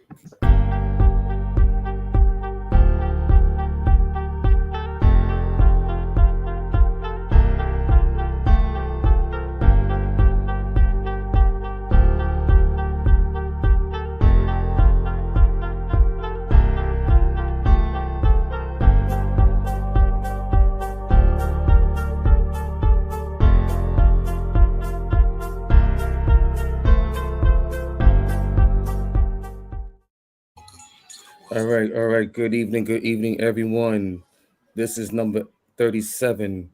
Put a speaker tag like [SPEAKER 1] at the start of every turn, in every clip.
[SPEAKER 1] All right. Good evening, everyone. This is number 37,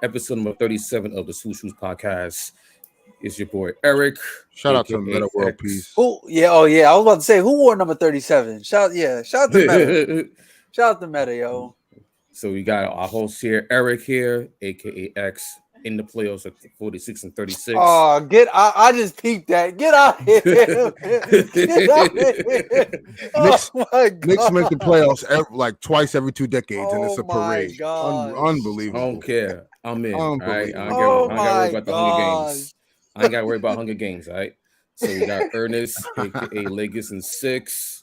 [SPEAKER 1] episode number 37 of the Swoosh Shoes podcast. It's your boy Eric.
[SPEAKER 2] Shout out to Meta World Peace.
[SPEAKER 3] Oh yeah, I was about to say who wore number 37. Shout out to Meta. Shout out to Meta, yo.
[SPEAKER 1] So we got our host here, Eric here, aka X, in the playoffs at 46 and 36.
[SPEAKER 3] Oh, I just peeped that. Get out of here. Get out of here.
[SPEAKER 2] Knicks make the playoffs like twice every 2 decades, and it's a parade. Unbelievable.
[SPEAKER 1] I don't care. I'm in. All right. I ain't got to worry about the Hunger Games. I ain't got to worry about Hunger Games, all right? So we got Ernest, aka Lakers in 6.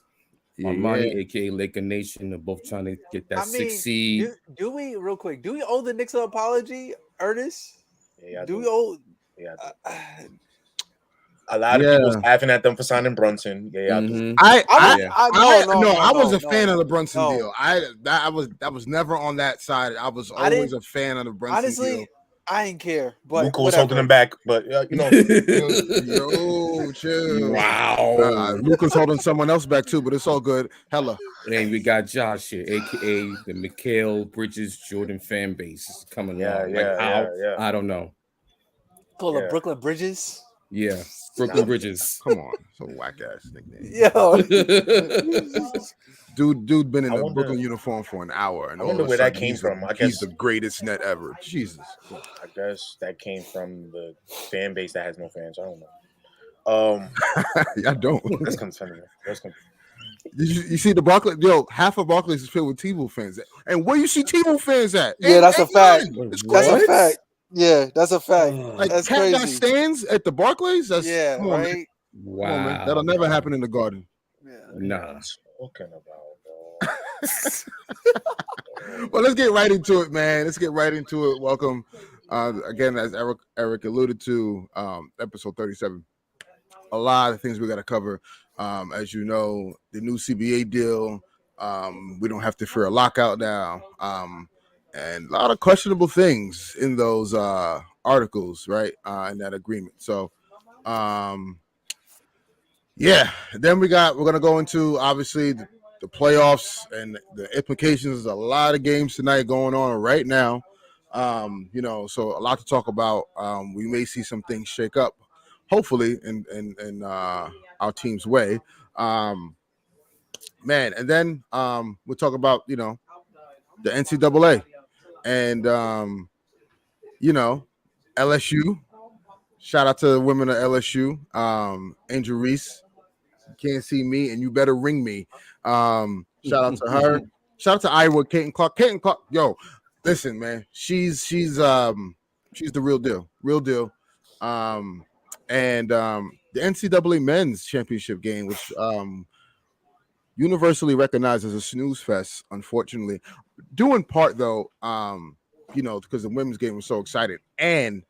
[SPEAKER 1] Armani, aka Laker Nation, they're both trying to get that 6 seed.
[SPEAKER 3] Do we owe the Knicks an apology, Ernest?
[SPEAKER 4] Yeah,
[SPEAKER 3] we owe?
[SPEAKER 4] Yeah. A lot of people laughing at them for signing Brunson.
[SPEAKER 2] I was a fan of the Brunson deal. I was never on that side. I was always a fan of the Brunson deal.
[SPEAKER 3] I didn't care, but
[SPEAKER 4] Luka was holding him back. But
[SPEAKER 2] chill.
[SPEAKER 1] Wow,
[SPEAKER 2] Luka's holding someone else back too, but it's all good. Hella.
[SPEAKER 1] And we got Josh here, aka the Mikal Bridges Jordan fan base is coming on. I don't know.
[SPEAKER 3] Call it Brooklyn Bridges.
[SPEAKER 1] Yeah, Brooklyn Bridges.
[SPEAKER 2] Come on, so whack ass nickname.
[SPEAKER 3] Yo,
[SPEAKER 2] dude been in a Brooklyn uniform for an hour, and
[SPEAKER 4] I wonder where that came from. I guess
[SPEAKER 2] he's the greatest net ever. Jesus.
[SPEAKER 4] I guess that came from the fan base that has no fans. I don't know.
[SPEAKER 2] I don't.
[SPEAKER 4] That's concerning.
[SPEAKER 2] You see the Barclays? Yo, half of Barclays is filled with T-Wolves fans. And where you see T-Wolves fans at?
[SPEAKER 3] Yeah, that's a fact. That's a fact. Yeah, that's a fact.
[SPEAKER 2] Like
[SPEAKER 3] that's
[SPEAKER 2] Cat
[SPEAKER 3] crazy.
[SPEAKER 2] got stands at the Barclays. That's
[SPEAKER 3] right.
[SPEAKER 1] Wow,
[SPEAKER 2] that'll never happen in the Garden.
[SPEAKER 3] Yeah.
[SPEAKER 1] Nah.
[SPEAKER 4] Talking about,
[SPEAKER 2] Well, let's get right into it, man. Let's get right into it. Welcome, again, as Eric alluded to, episode 37. A lot of things we got to cover. As you know, the new CBA deal. We don't have to fear a lockout now. And a lot of questionable things in those articles, right? In that agreement. So, then we're gonna go into obviously the playoffs and the implications. There's a lot of games tonight going on right now. So a lot to talk about. We may see some things shake up, hopefully, in our team's way. And then we'll talk about the NCAA. And LSU. Shout out to the women of LSU. Angel Reese. You can't see me, and you better ring me. Shout out to her. Shout out to Iowa, Caitlin Clark. Caitlin Clark, yo, listen, man. She's the real deal. And the NCAA Men's Championship game, which universally recognized as a snooze fest, unfortunately. Due in part, though, because the women's game was so exciting, and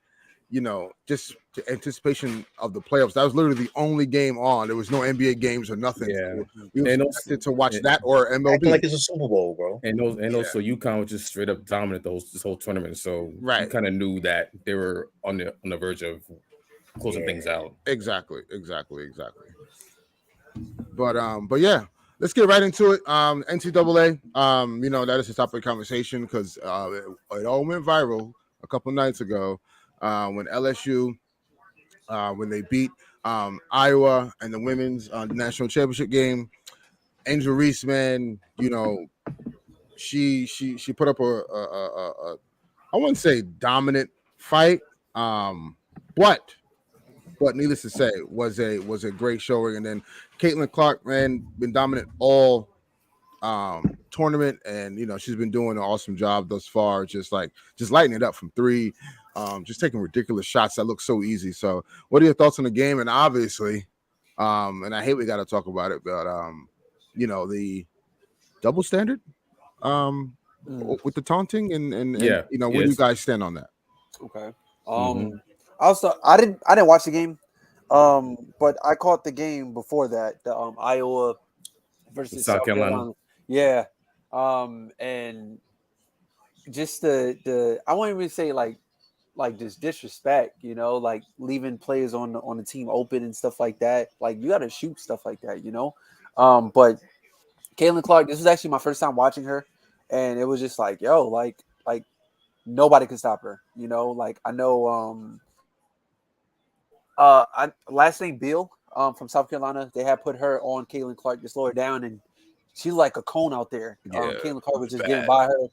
[SPEAKER 2] just the anticipation of the playoffs. That was literally the only game on. There was no NBA games or nothing.
[SPEAKER 1] Yeah,
[SPEAKER 2] we were expected to watch that or MLB.
[SPEAKER 4] Like it's a Super Bowl, bro.
[SPEAKER 1] And also UConn was just straight up dominant this whole tournament. So
[SPEAKER 2] right,
[SPEAKER 1] you kind of knew that they were on the verge of closing things out.
[SPEAKER 2] Exactly. But yeah. Let's get right into it. NCAA, that is the topic of conversation because it all went viral a couple nights ago when LSU, when they beat Iowa and the women's national championship game. Angel Reese, man, she put up a I wouldn't say dominant fight, but needless to say, was a great showing. And then Caitlin Clark, man, been dominant all tournament, and she's been doing an awesome job thus far. Just lighting it up from three, just taking ridiculous shots that look so easy. So, what are your thoughts on the game? And obviously, And I hate we got to talk about it, but the double standard with the taunting and where do you guys stand on that?
[SPEAKER 3] Okay. Also, I didn't watch the game, but I caught the game before that, the Iowa versus South Carolina. Yeah, and just the I won't even say like just disrespect, like leaving players on the team open and stuff like that. Like you got to shoot stuff like that, But Caitlin Clark, this was actually my first time watching her, and it was just like, yo, like nobody can stop her, Like I know, last name Beal, from South Carolina, they had put her on Caitlin Clark to slow her down, and she's like a cone out there. Caitlin Clark was just getting by her,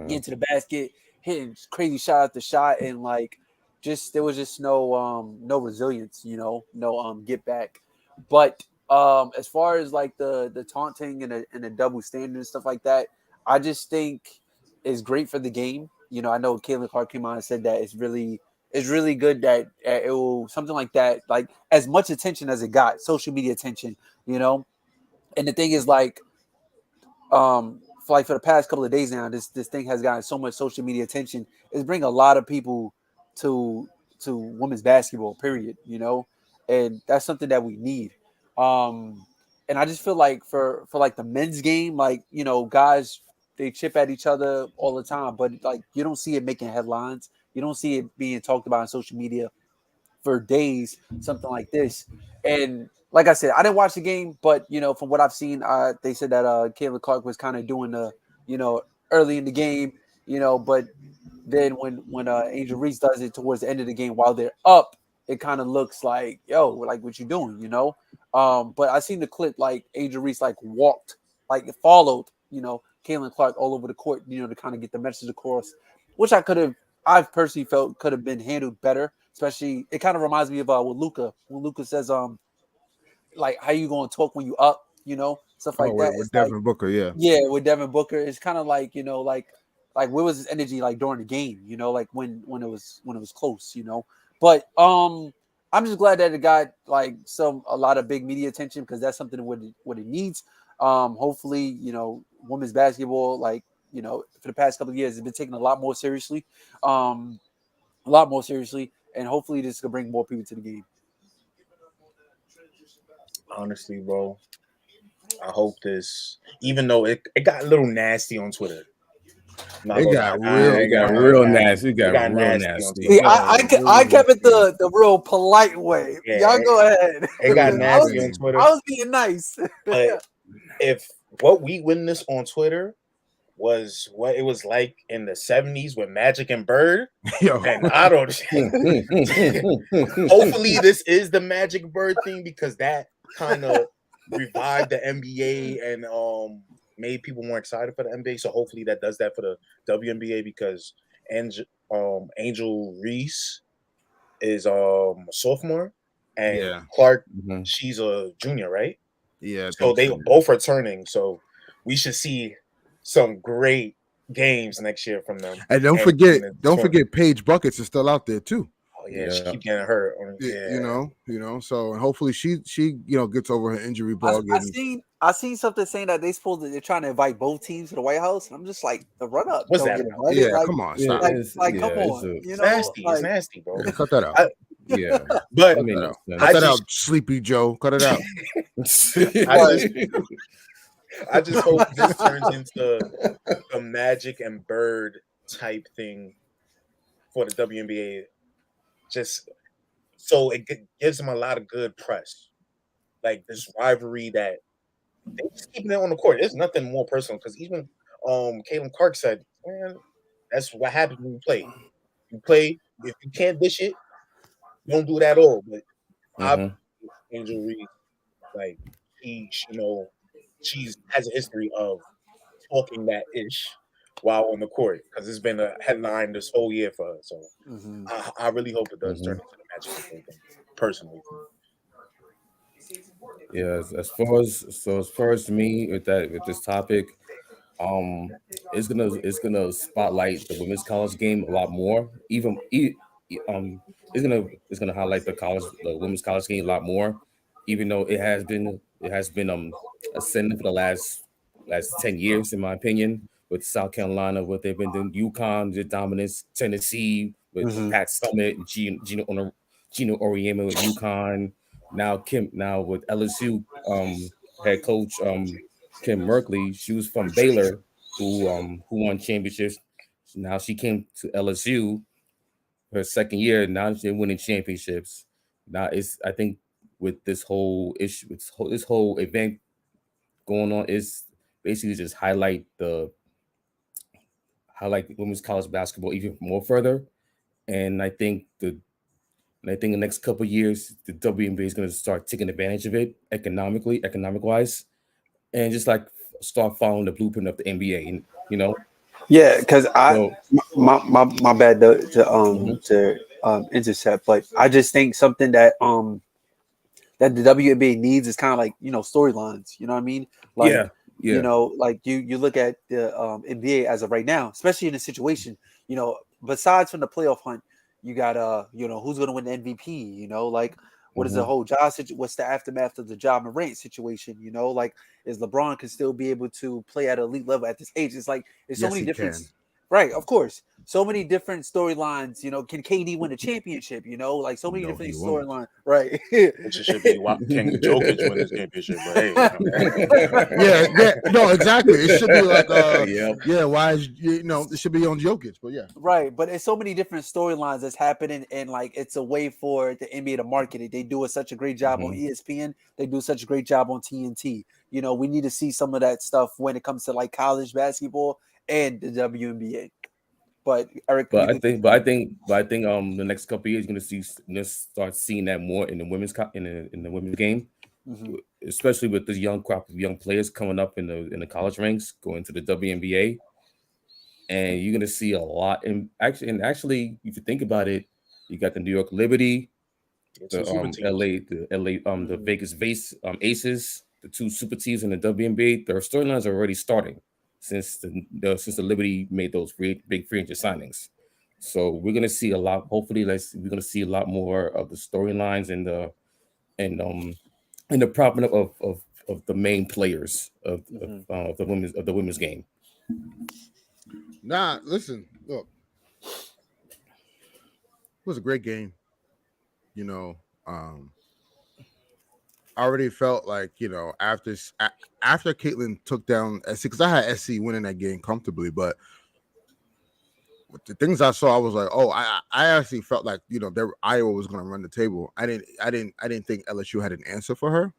[SPEAKER 3] getting to the basket, hitting crazy shot after shot, and like there was just no resilience, no get back. But as far as like the taunting and the double standard and stuff like that, I just think is great for the game. I know Caitlin Clark came out and said that it's really good that it will something like that, like as much attention as it got, social media attention, And the thing is, like, for the past couple of days now, this thing has gotten so much social media attention. It's bringing a lot of people to women's basketball, period. And that's something that we need. And I just feel like for like the men's game, like guys, they chip at each other all the time, but like you don't see it making headlines. You don't see it being talked about on social media for days, something like this. And like I said, I didn't watch the game, but from what I've seen, they said that Caitlin Clark was kind of doing the, early in the game, but then when Angel Reese does it towards the end of the game while they're up, it kind of looks like, yo, like what you doing, But I seen the clip, like Angel Reese like walked, like it followed, Caitlin Clark all over the court, to kind of get the message across, which I've personally felt could have been handled better. Especially, it kind of reminds me of with Luka, when Luka says, like, how you going to talk when you up, stuff like that.
[SPEAKER 2] With Devin Booker, yeah,
[SPEAKER 3] with Devin Booker, it's kind of like, like where was his energy like during the game, like when it was close, But I'm just glad that it got like a lot of big media attention, because that's something what it needs. Hopefully, women's basketball, like, for the past couple of years, has been taken a lot more seriously. And hopefully this can bring more people to the game.
[SPEAKER 4] Honestly, bro, I hope this, even though it got a little nasty on Twitter.
[SPEAKER 1] It got real nasty.
[SPEAKER 3] See, I kept it the real polite way. Yeah, y'all go ahead.
[SPEAKER 4] It got nasty on Twitter.
[SPEAKER 3] I was being nice.
[SPEAKER 4] But if what we witnessed on Twitter was what it was like in the 70s with Magic and Bird, and I don't. Hopefully, this is the Magic Bird thing, because that kind of revived the NBA and made people more excited for the NBA. So hopefully that does that for the WNBA, because Angel Reese is a sophomore, and Clark, she's a junior, right?
[SPEAKER 2] Yeah.
[SPEAKER 4] So they both are turning. So we should see some great games next year from them.
[SPEAKER 2] And don't forget Paige Buckets is still out there too.
[SPEAKER 4] Oh yeah, she keep getting hurt.
[SPEAKER 2] Yeah. So hopefully she gets over her injury bug.
[SPEAKER 3] I seen something saying that they're trying to invite both teams to the White House, and I'm just like, the run up.
[SPEAKER 4] What's that?
[SPEAKER 2] Yeah, come on, stop.
[SPEAKER 3] Come on,
[SPEAKER 4] it's nasty. It's nasty, bro.
[SPEAKER 2] Yeah, cut that out.
[SPEAKER 4] But
[SPEAKER 2] cut that out, Sleepy Joe. Cut it out.
[SPEAKER 4] I just hope this turns into a Magic and Bird type thing for the WNBA, just so it gives them a lot of good press, like this rivalry that they just keeping it on the court. There's nothing more personal, because even Caitlin Clark said, man, that's what happens when you play. You play, if you can't dish it, don't do that at all. But Angel Reese, like she has a history of talking that ish while on the court, because it's been a headline this whole year for her. So I really hope it does turn into the Magic thing, personally.
[SPEAKER 1] Yeah, as far as me with this topic, it's gonna spotlight the women's college game a lot more. It's gonna highlight the women's college game a lot more. even though it has been ascending for the last 10 years, in my opinion, with South Carolina, what they've been doing, UConn, the dominance, Tennessee with Pat Summitt and Gino Auriemma with UConn. Now with LSU head coach Kim Merkley, she was from Baylor, who won championships. Now she came to LSU her second year. Now she's winning championships. Now I think with this whole issue, this whole event going on is basically just highlight women's college basketball even more further. And I think the next couple of years, the WNBA is going to start taking advantage of it economic wise, and just like start following the blueprint of the NBA. And
[SPEAKER 3] yeah, because my bad to intercept, but I just think something that that the WNBA needs is kind of like storylines. You know what I mean? Like,
[SPEAKER 1] yeah.
[SPEAKER 3] Like you look at the NBA as of right now, especially in a situation, besides from the playoff hunt, you got who's going to win the MVP? Like what is the whole job situation? What's the aftermath of the Ja Morant situation? Like is LeBron can still be able to play at an elite level at this age? It's like there's so many different. Right, of course. So many different storylines. Can KD win a championship? Like so many different storylines. Right.
[SPEAKER 4] It should be King Jokic win his championship. But hey,
[SPEAKER 2] no, exactly. It should be like, why is it should be on Jokic? But yeah,
[SPEAKER 3] right. But it's so many different storylines that's happening, and like it's a way for the NBA to market it. They do such a great job on ESPN. They do such a great job on TNT. We need to see some of that stuff when it comes to like college basketball and the WNBA. But Eric,
[SPEAKER 1] I think the next couple of years you're gonna start seeing that more in the women's in the women's game, especially with this young crop of young players coming up in the college ranks, going to the WNBA, and you're gonna see a lot. And actually, if you think about it, you got the New York Liberty, the the Vegas Aces, the two super teams in the WNBA. Their storylines are already starting since the Liberty made those big free agent signings. So we're gonna see a lot. Hopefully, we're gonna see a lot more of the storylines and the propping up of the main players of the women's game.
[SPEAKER 2] Nah, listen, look, it was a great game. I already felt like after Caitlin took down SC, because I had SC winning that game comfortably, but with the things I saw, I was like, oh, I actually felt like Iowa was going to run the table. I didn't think LSU had an answer for her.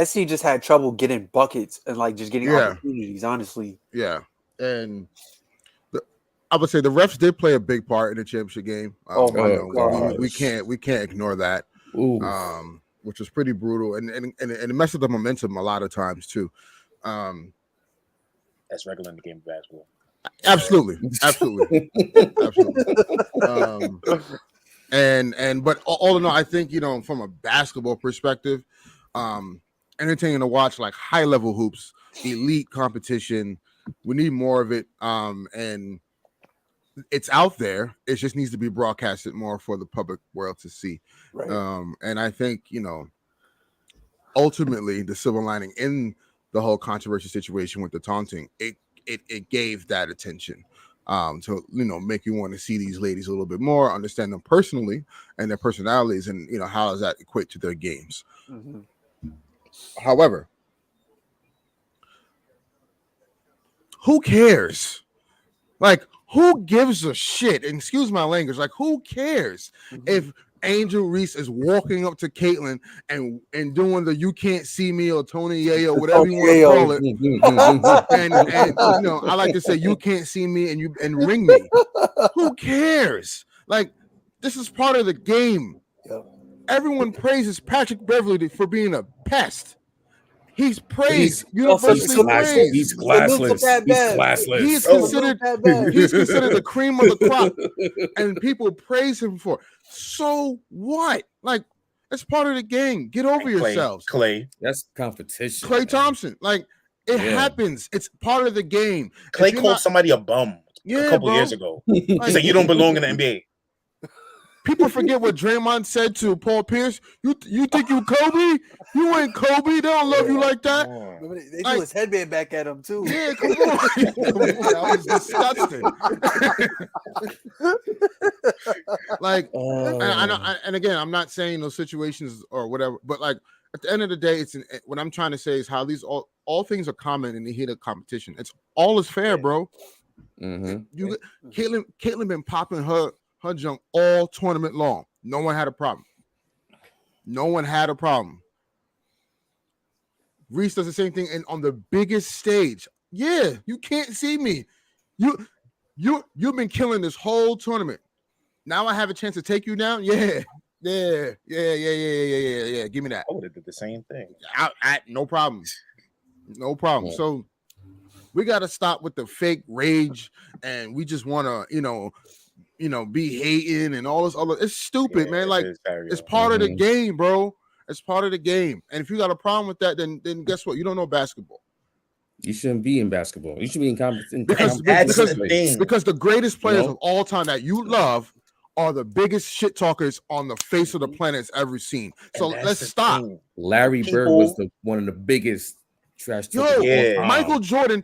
[SPEAKER 3] SC just had trouble getting buckets and like just getting opportunities, honestly.
[SPEAKER 2] Yeah, and I would say the refs did play a big part in the championship game. We can't ignore that. Which was pretty brutal, and it messed up the momentum a lot of times too.
[SPEAKER 4] That's regular in the game of basketball.
[SPEAKER 2] Absolutely. But all in all, I think from a basketball perspective, entertaining to watch like high level hoops, elite competition. We need more of it, and it's out there. It just needs to be broadcasted more for the public world to see.
[SPEAKER 3] Right.
[SPEAKER 2] And I think, ultimately the silver lining in the whole controversial situation with the taunting, it gave that attention to, make you want to see these ladies a little bit more, understand them personally and their personalities, and, how does that equate to their games. However, who cares? Like, who gives a shit? And excuse my language. Like, who cares if Angel Reese is walking up to Caitlin and doing the "you can't see me" or Tony Yayo, whatever you want to call it, and I like to say "you can't see me" and ring me. Who cares? Like, this is part of the game.
[SPEAKER 3] Yep.
[SPEAKER 2] Everyone praises Patrick Beverly for being a pest. He's praised. Universally praised.
[SPEAKER 1] He's classless.
[SPEAKER 2] He's considered the cream of the crop, and people praise him for it. So what? Like, it's part of the game. Get over yourselves.
[SPEAKER 4] Clay.
[SPEAKER 1] That's competition.
[SPEAKER 2] Klay Thompson. Like, it happens. It's part of the game.
[SPEAKER 4] Clay called somebody a bum a couple years ago. He said, you don't belong in the NBA.
[SPEAKER 2] People forget what Draymond said to Paul Pierce. You think you Kobe? You ain't Kobe. They don't love you like that.
[SPEAKER 3] They threw his headband back at him too.
[SPEAKER 2] Yeah, come on. That was disgusting. Like, and again, I'm not saying those situations or whatever, but like at the end of the day, what I'm trying to say is how these all things are common in the heat of competition. It's all is fair, bro. Mm-hmm. Caitlin been popping her junk all tournament long. No one had a problem. Reese does the same thing, and on the biggest stage. Yeah, you can't see me. You've been killing this whole tournament. Now I have a chance to take you down. Yeah. Give me that.
[SPEAKER 4] I would have did the same thing.
[SPEAKER 2] No problem. Yeah. So we got to stop with the fake rage, and we just want to, be hating and all this other. It's stupid, man. Like it's part of the game, bro. It's part of the game. And if you got a problem with that, then guess what? You don't know basketball.
[SPEAKER 1] You shouldn't be in basketball. You should be in competition.
[SPEAKER 2] Because the greatest players of all time that you love are the biggest shit talkers on the face of the planet it's ever seen. So let's stop.
[SPEAKER 1] Larry Bird was one of the biggest trash talkers.
[SPEAKER 2] Michael Jordan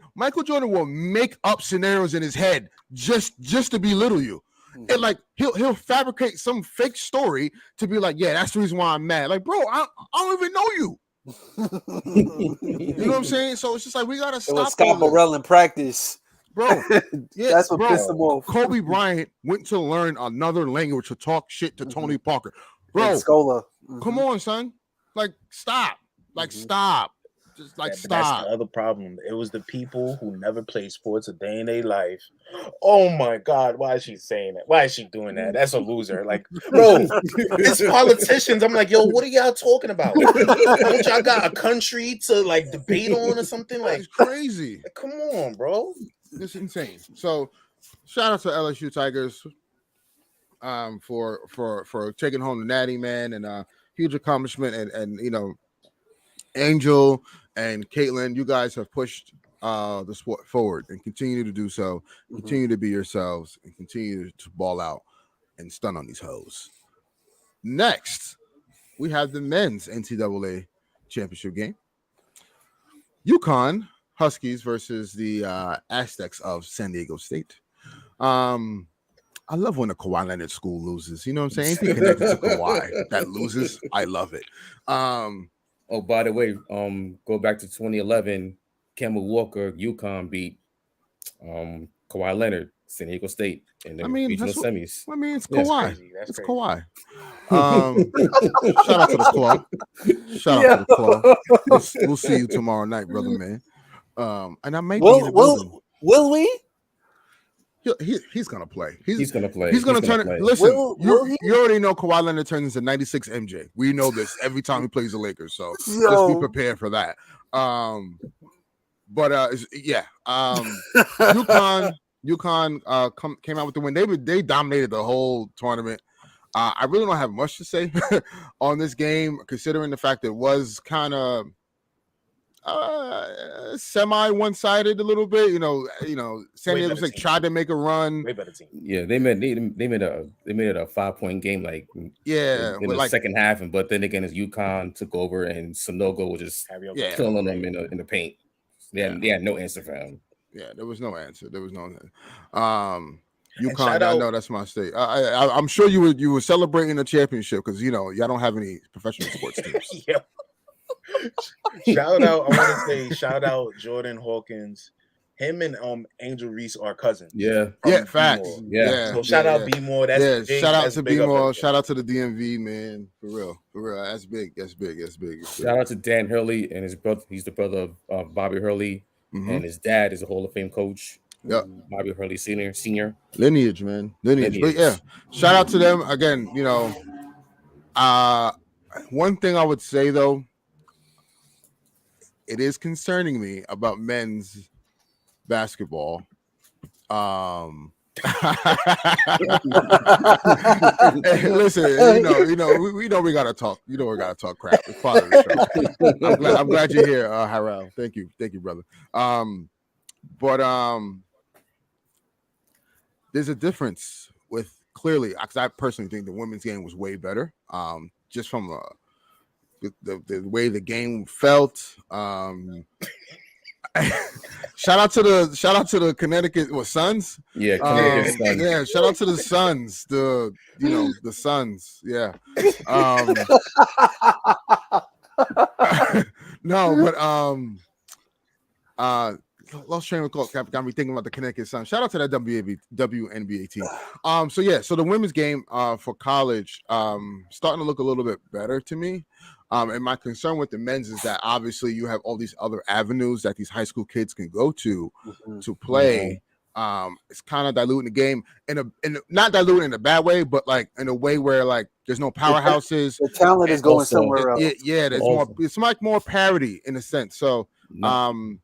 [SPEAKER 2] will make up scenarios in his head just to belittle you. And like he'll fabricate some fake story to be like, yeah, that's the reason why I'm mad. Like, bro, I don't even know you. You know what I'm saying? So it's just like we gotta stop. It was
[SPEAKER 3] Scott Burrell in practice,
[SPEAKER 2] bro. Yeah,
[SPEAKER 3] that's what pissed him off.
[SPEAKER 2] Kobe Bryant went to learn another language to talk shit to Tony Parker, bro.
[SPEAKER 3] Scola.
[SPEAKER 2] Come on, son. Like, stop. Like, stop. Just like stop.
[SPEAKER 4] That's the other problem. It was the people who never played sports a day in their life. Oh my God, why is she saying that? Why is she doing that? That's a loser. Like, bro, it's politicians. I'm like, yo, what are y'all talking about? Don't y'all got a country to like debate on or something? Like,
[SPEAKER 2] it's crazy.
[SPEAKER 4] Like, come on, bro.
[SPEAKER 2] It's insane. So, shout out to LSU Tigers for taking home the Natty, man, and huge accomplishment. And Angel and Caitlin, you guys have pushed the sport forward and continue to do so. Continue to be yourselves and continue to ball out and stun on these hoes. Next, we have the men's NCAA championship game. UConn Huskies versus the Aztecs of San Diego State. I love when a Kawhi Leonard school loses. You know what I'm saying? Anything connected to Kawhi that loses, I love it.
[SPEAKER 1] Oh, by the way, go back to 2011. Kemba Walker, UConn beat Kawhi Leonard, San Diego State in the regional semis.
[SPEAKER 2] It's Kawhi. It's Kawhi. Shout out to the club. Shout out to the club. We'll see you tomorrow night, brother, man. And I may be in the building.
[SPEAKER 3] Will we?
[SPEAKER 2] He's gonna play.
[SPEAKER 1] He's gonna play.
[SPEAKER 2] He's gonna turn it. Listen, you already know Kawhi Leonard turns into 96 MJ. We know this every time he plays the Lakers, so just be prepared for that. UConn came out with the win. They dominated the whole tournament. I really don't have much to say on this game, considering the fact that it was kind of semi one-sided a little bit. San Diego State tried to make a run.
[SPEAKER 4] Way better team.
[SPEAKER 1] Yeah, they made it a 5-point game, in the second half, but then again, as UConn took over and Sanogo was just killing them in the paint. They had no answer for him.
[SPEAKER 2] Yeah, there was no answer. UConn, I know that's my state. I'm sure you were celebrating a championship because y'all don't have any professional sports teams.
[SPEAKER 4] Yeah. Shout out Jordan Hawkins. Him and Angel Reese are cousins.
[SPEAKER 2] Yeah, facts.
[SPEAKER 4] Yeah. So shout out B-More. That's big.
[SPEAKER 2] Shout out to B-More. Shout out to the DMV, man. For real. That's big.
[SPEAKER 1] Shout out to Dan Hurley and his brother. He's the brother of Bobby Hurley, and his dad is a Hall of Fame coach.
[SPEAKER 2] Yep.
[SPEAKER 1] Bobby Hurley Senior.
[SPEAKER 2] Lineage, man. Lineage. But yeah, shout out to them again. One thing I would say though, it is concerning me about men's basketball. Listen, we know we gotta talk. We gotta talk crap. It's part of the show. I'm glad you're here, Harrell. Thank you, brother. But there's a difference with clearly, because I personally think the women's game was way better. Just from the way the game felt. Shout out to the Connecticut Suns.
[SPEAKER 1] Yeah, Connecticut Suns.
[SPEAKER 2] Yeah, shout out to the Suns. The Suns. Yeah. No, but lost train of thought got me thinking about the Connecticut Suns. Shout out to that WNBA team. So the women's game for college starting to look a little bit better to me. And my concern with the men's is that obviously you have all these other avenues that these high school kids can go to play. It's kind of diluting the game in not diluting in a bad way, but like in a way where like there's no powerhouses.
[SPEAKER 3] The talent is going somewhere else.
[SPEAKER 2] There's more. It's like more parity in a sense. So I don't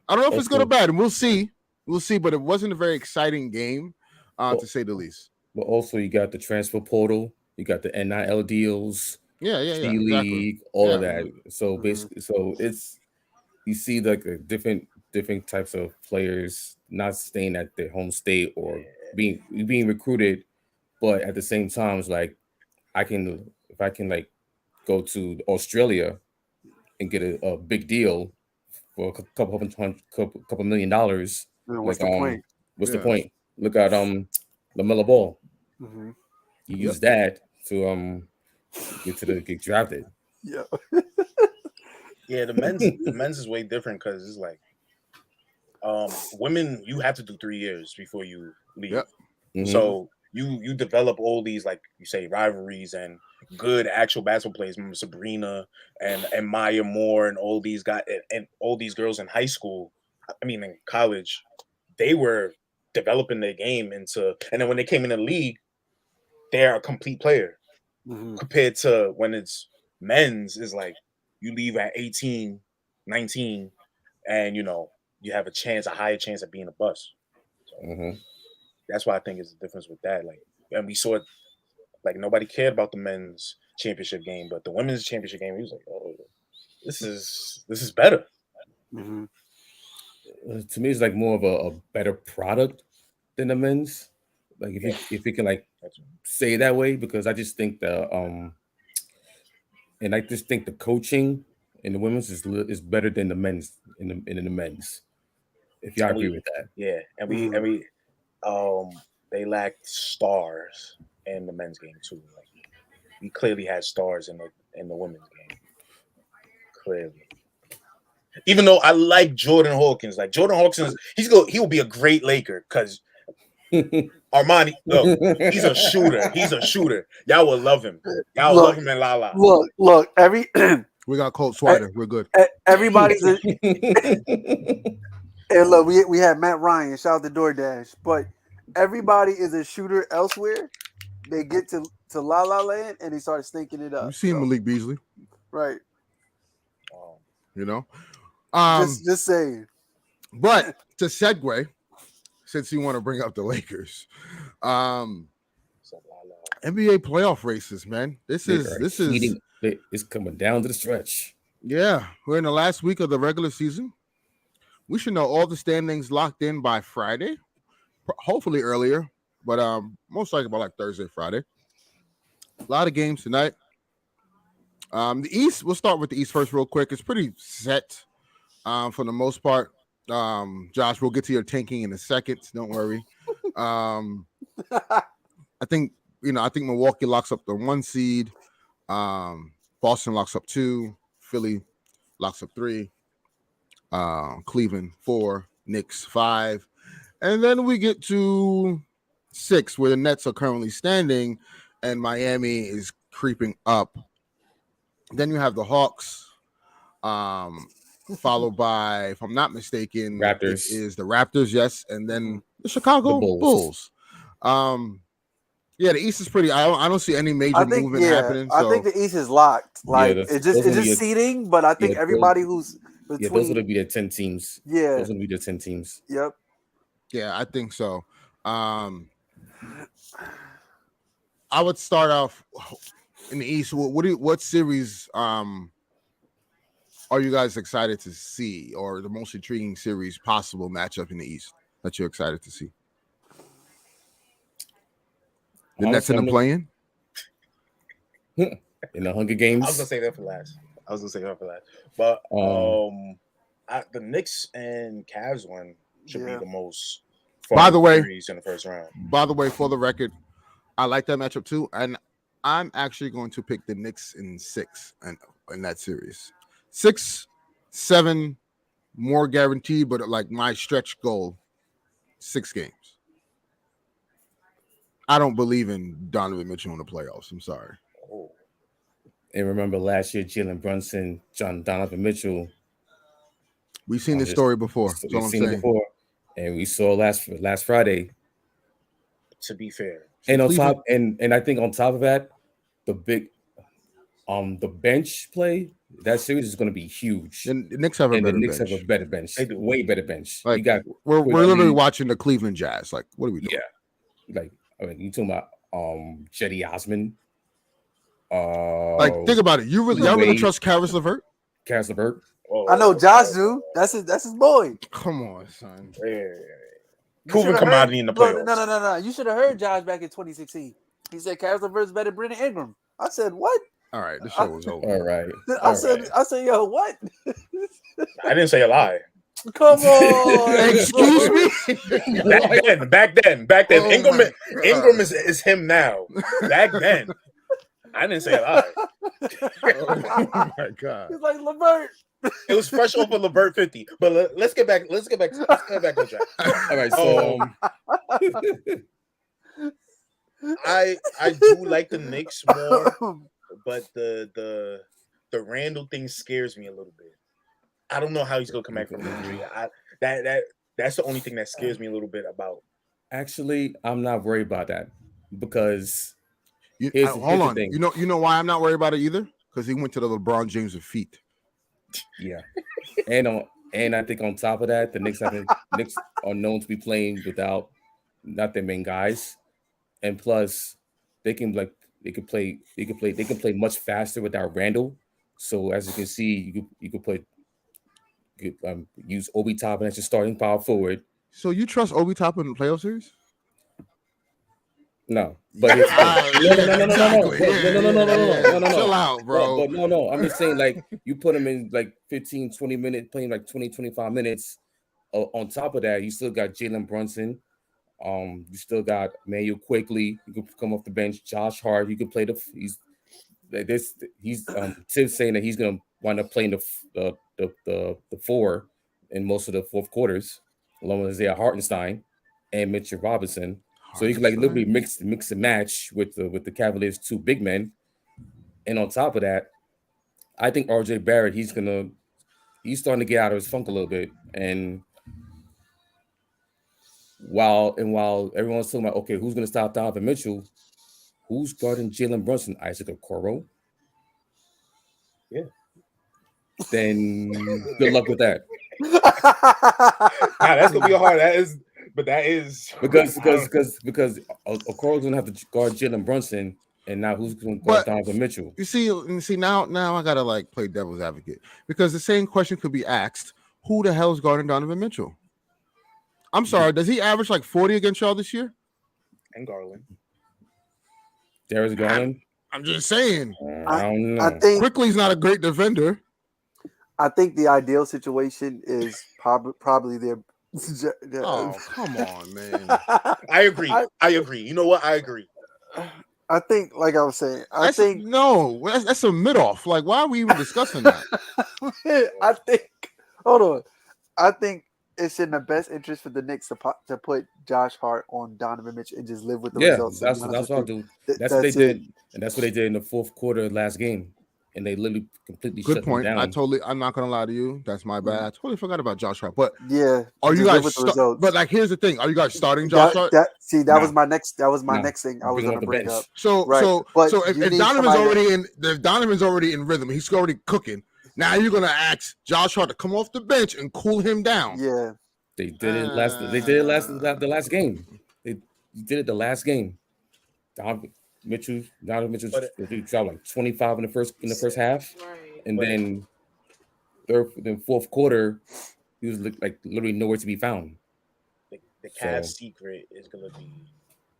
[SPEAKER 2] know if it's good or bad, and we'll see. But it wasn't a very exciting game, to say the least.
[SPEAKER 1] But also, you got the transfer portal, you got the NIL deals,
[SPEAKER 2] League,
[SPEAKER 1] exactly. All of that. So basically, it's you see like different types of players not staying at their home state or being recruited, but at the same time, it's like if I can like go to Australia and get a big deal for a couple $2 million.
[SPEAKER 3] What's the point?
[SPEAKER 1] What's the point? Look at LaMelo Ball.
[SPEAKER 3] Mm-hmm.
[SPEAKER 1] You use that to get drafted.
[SPEAKER 3] Yeah.
[SPEAKER 4] The men's is way different because it's like women, you have to do 3 years before you leave.
[SPEAKER 2] Yep.
[SPEAKER 1] Mm-hmm.
[SPEAKER 4] So you develop all these, like you say, rivalries and good actual basketball players. Remember Sabrina and Maya Moore and all these guys and all these girls in high school. I mean, in college, they were developing their game and then when they came in the league, they're a complete player.
[SPEAKER 3] Mm-hmm.
[SPEAKER 4] Compared to when it's men's, is like you leave at 18, 19, and you have a higher chance of being a bust. So that's why I think it's the difference with that. Like, and we saw it, like nobody cared about the men's championship game, but the women's championship game, he was like, "Oh, this is better."
[SPEAKER 3] Mm-hmm.
[SPEAKER 1] To me, it's like more of a better product than the men's. Like if you can like say it that way, because I just think and I just think the coaching in the women's is better than the men's in the men's. If y'all agree with that,
[SPEAKER 4] yeah, and we they lacked stars in the men's game too. Like we clearly had stars in the women's game. Clearly, even though I like Jordan Hawkins, he'll be a great Laker because Armani, look, he's a shooter. He's a shooter. Y'all will love him. Y'all will love him in La La.
[SPEAKER 3] Look,
[SPEAKER 2] we got Colt Swider. We're good.
[SPEAKER 3] Everybody's and look, we had Matt Ryan, shout out to DoorDash, but everybody is a shooter elsewhere. They get to La La Land and they start stinking it up.
[SPEAKER 2] You seen Malik Beasley,
[SPEAKER 3] right?
[SPEAKER 2] Just
[SPEAKER 3] saying.
[SPEAKER 2] But to segue, since you want to bring up the Lakers, NBA playoff races, man. This is
[SPEAKER 1] it's coming down to the stretch.
[SPEAKER 2] Yeah, we're in the last week of the regular season. We should know all the standings locked in by Friday, hopefully earlier, but most likely by like Thursday, Friday. A lot of games tonight. The East, we'll start with the East first real quick. It's pretty set for the most part. Josh, we'll get to your tanking in a second. Don't worry. I think Milwaukee locks up the 1 seed. Boston locks up 2. Philly locks up 3. Cleveland 4. Knicks 5. And then we get to 6, where the Nets are currently standing and Miami is creeping up. Then you have the Hawks, followed by, if I'm not mistaken,
[SPEAKER 1] Raptors.
[SPEAKER 2] It is the Raptors, yes, and then the Chicago Bulls. Yeah, the East is pretty. I don't see any major movement happening.
[SPEAKER 3] I think the East is locked. Like it's just seeding, but I think everybody who's between,
[SPEAKER 1] those would be the 10 teams.
[SPEAKER 3] Yeah,
[SPEAKER 1] those would be the 10 teams.
[SPEAKER 3] Yep.
[SPEAKER 2] Yeah, I think so. I would start off in the East. What series are you guys excited to see, or the most intriguing series possible matchup in the East that you're excited to see? The Nets in the play-in?
[SPEAKER 1] In the Hunger Games.
[SPEAKER 4] I was gonna say that for last. But the Knicks and Cavs one should be the most fun series in the first round.
[SPEAKER 2] By the way, for the record, I like that matchup too, and I'm actually going to pick the Knicks in 6 in that series. 6, 7 more guaranteed, but like my stretch goal, 6 games. I don't believe in Donovan Mitchell in the playoffs. I'm sorry.
[SPEAKER 4] Oh.
[SPEAKER 1] And remember last year, Jalen Brunson, Donovan Mitchell.
[SPEAKER 2] We've seen this story before.
[SPEAKER 1] We've seen it before, and we saw last Friday.
[SPEAKER 4] To be fair,
[SPEAKER 1] and on top, and I think on top of that, the bench play, that series is going to be huge.
[SPEAKER 2] And the Knicks have a
[SPEAKER 1] better bench. They do. Way better bench.
[SPEAKER 2] Like, we're literally watching the Cleveland Jazz. Like, what are we doing?
[SPEAKER 1] Yeah, like you talking about Jetty Osman.
[SPEAKER 2] Like, think about it. Y'all really trust Caris LeVert?
[SPEAKER 1] Caris LeVert.
[SPEAKER 3] I know Josh do. That's his boy.
[SPEAKER 2] Come on, son.
[SPEAKER 4] Proven commodity in the playoffs.
[SPEAKER 3] No. You should have heard Josh back in 2016. He said Caris LeVert's better than Brandon Ingram. I said, what?
[SPEAKER 2] All right, the show was over.
[SPEAKER 1] All right.
[SPEAKER 3] I said, yo, what?
[SPEAKER 4] I didn't say a lie.
[SPEAKER 3] Come on.
[SPEAKER 2] Excuse me.
[SPEAKER 4] Back then. Oh, Ingram is him now. Back then, I didn't say a lie.
[SPEAKER 2] Oh my God.
[SPEAKER 3] He's like LeVert.
[SPEAKER 4] It was fresh off of LeVert 50. But let's get back on track.
[SPEAKER 1] All right, so
[SPEAKER 4] I do like the Knicks more, but the Randall thing scares me a little bit. I don't know how he's gonna come back from injury. That's the only thing that scares me a little bit about.
[SPEAKER 1] Actually, I'm not worried about that because
[SPEAKER 2] hold on. You know why I'm not worried about it either? Because he went to the LeBron James of feet.
[SPEAKER 1] Yeah, and I think on top of that, the Knicks are known to be playing without not their main guys, and plus they can play much faster without Randall. So as you can see, you could use Obi Toppin as your starting power forward.
[SPEAKER 2] So you trust Obi Toppin in the playoff series?
[SPEAKER 1] No, but no.
[SPEAKER 2] Chill out, bro.
[SPEAKER 1] But no. I'm just saying, like, you put him in like 15, 20 minutes, playing like 20, 25 minutes. On top of that, you still got Jalen Brunson. You still got Manuel Quickly. You can come off the bench. Josh Hart. You can play He's Tibbs saying that he's gonna wind up playing the 4 in most of the fourth quarters, along with Isaiah Hartenstein and Mitchell Robinson. So you can like literally mix and match with the Cavaliers' 2 big men, and on top of that, I think RJ Barrett he's starting to get out of his funk a little bit. And while everyone's talking about who's going to stop Donovan Mitchell, who's guarding Jalen Brunson? Isaac Okoro.
[SPEAKER 4] Yeah.
[SPEAKER 1] Then good luck with that.
[SPEAKER 4] That's gonna be hard. That is
[SPEAKER 1] because Okoro's gonna have to guard Jalen Brunson, and now who's gonna guard Donovan Mitchell?
[SPEAKER 2] You see now I gotta like play devil's advocate because the same question could be asked: who the hell is guarding Donovan Mitchell? I'm sorry, does he average like 40 against y'all this year?
[SPEAKER 4] And Garland.
[SPEAKER 1] Darius Garland.
[SPEAKER 2] I'm just saying.
[SPEAKER 1] I don't know.
[SPEAKER 3] I think
[SPEAKER 2] Quickly's not a great defender.
[SPEAKER 3] I think the ideal situation is probably their.
[SPEAKER 2] Oh, come on, man.
[SPEAKER 4] I agree. You know what? I agree.
[SPEAKER 3] I think, like I was saying, that's
[SPEAKER 2] a mid-off. Like, why are we even discussing that?
[SPEAKER 3] I think it's in the best interest for the Knicks to put Josh Hart on Donovan Mitchell and just live with the results.
[SPEAKER 1] That's what I'll do. That's what they did, and that's what they did in the fourth quarter last game. And they literally completely shut them down.
[SPEAKER 2] I'm not gonna lie to you. That's my bad. I totally forgot about Josh Hart. But
[SPEAKER 3] yeah,
[SPEAKER 2] are you guys? But like, here's the thing: are you guys starting Josh Hart?
[SPEAKER 3] That was my next thing I was gonna bring up.
[SPEAKER 2] So if Donovan's already in rhythm, he's already cooking. Now you're gonna ask Josh Hart to come off the bench and cool him down.
[SPEAKER 3] Yeah,
[SPEAKER 1] they did it last. They did it the last game. They did it the last game. Donovan Mitchell dropped like 25 in the first half, and then fourth quarter, he was like literally nowhere to be found.
[SPEAKER 4] The Cavs' secret is gonna be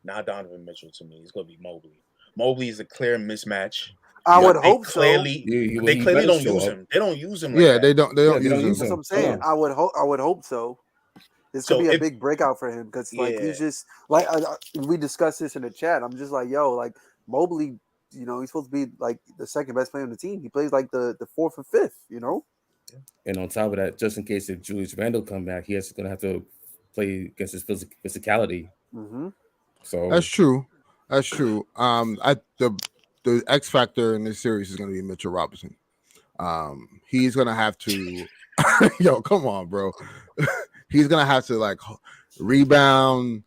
[SPEAKER 4] not Donovan Mitchell to me. It's going to be Mobley. Mobley is a clear mismatch.
[SPEAKER 3] I would hope
[SPEAKER 4] clearly,
[SPEAKER 3] so.
[SPEAKER 4] They clearly don't use him. They don't use him. Like
[SPEAKER 2] they don't use him.
[SPEAKER 3] That's what I'm saying. I would hope so. This could be a big breakout for him because he's just like we discussed this in the chat. I'm just like, Mobley, he's supposed to be like the second best player on the team. He plays like the fourth or fifth,
[SPEAKER 1] And on top of that, just in case if Julius Randle come back, he's going to have to play against his physicality.
[SPEAKER 3] Mm-hmm.
[SPEAKER 2] So that's true. The X factor in this series is going to be Mitchell Robinson. He's going to have to, come on, bro. He's going to have to rebound,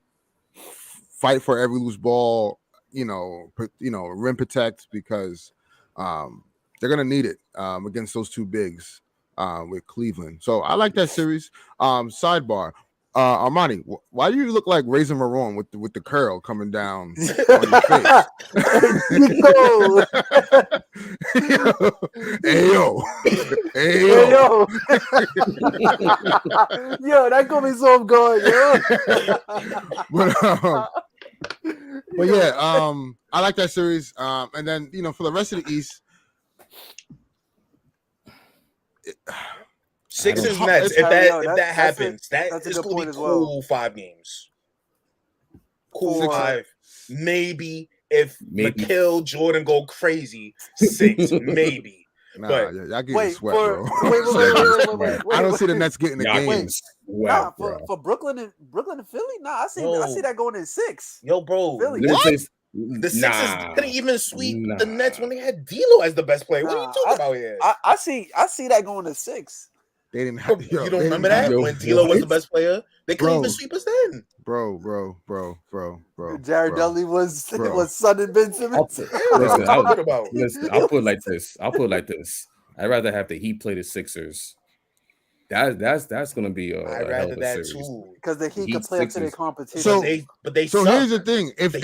[SPEAKER 2] fight for every loose ball, rim protect because they're going to need it against those two bigs with Cleveland. So I like that series. Sidebar. Armani, why do you look like Raisin Marron with the curl coming down on your face? Hey yo.
[SPEAKER 3] Yo, that got me so off guard,
[SPEAKER 2] but yeah, I like that series. And then for the rest of the East.
[SPEAKER 4] Sixers Nets. If that happens, that's going to be cool 5 games. Cool 5. Maybe if Mikal Jordan go crazy, 6 maybe.
[SPEAKER 2] But y'all getting sweat, bro. Wait. I don't see the Nets getting the games.
[SPEAKER 3] For Brooklyn and Philly, I see that going in 6.
[SPEAKER 4] Yo, bro,
[SPEAKER 3] Philly.
[SPEAKER 4] What? The Sixers couldn't even sweep the Nets when they had D'Lo as the best player. What are you talking about here?
[SPEAKER 3] I see that going to 6.
[SPEAKER 2] They didn't have.
[SPEAKER 4] You don't remember that when D'Lo was the best player? They couldn't even sweep us then.
[SPEAKER 2] Bro.
[SPEAKER 3] Jared Dudley was son and Ben Simmons.
[SPEAKER 1] I'll put it like this. I'd rather have the Heat play the Sixers. That's going to be a
[SPEAKER 4] I'd rather that series. Too
[SPEAKER 3] because the Heat can play up to their competition.
[SPEAKER 2] So
[SPEAKER 4] suck.
[SPEAKER 2] Here's the thing: if
[SPEAKER 4] the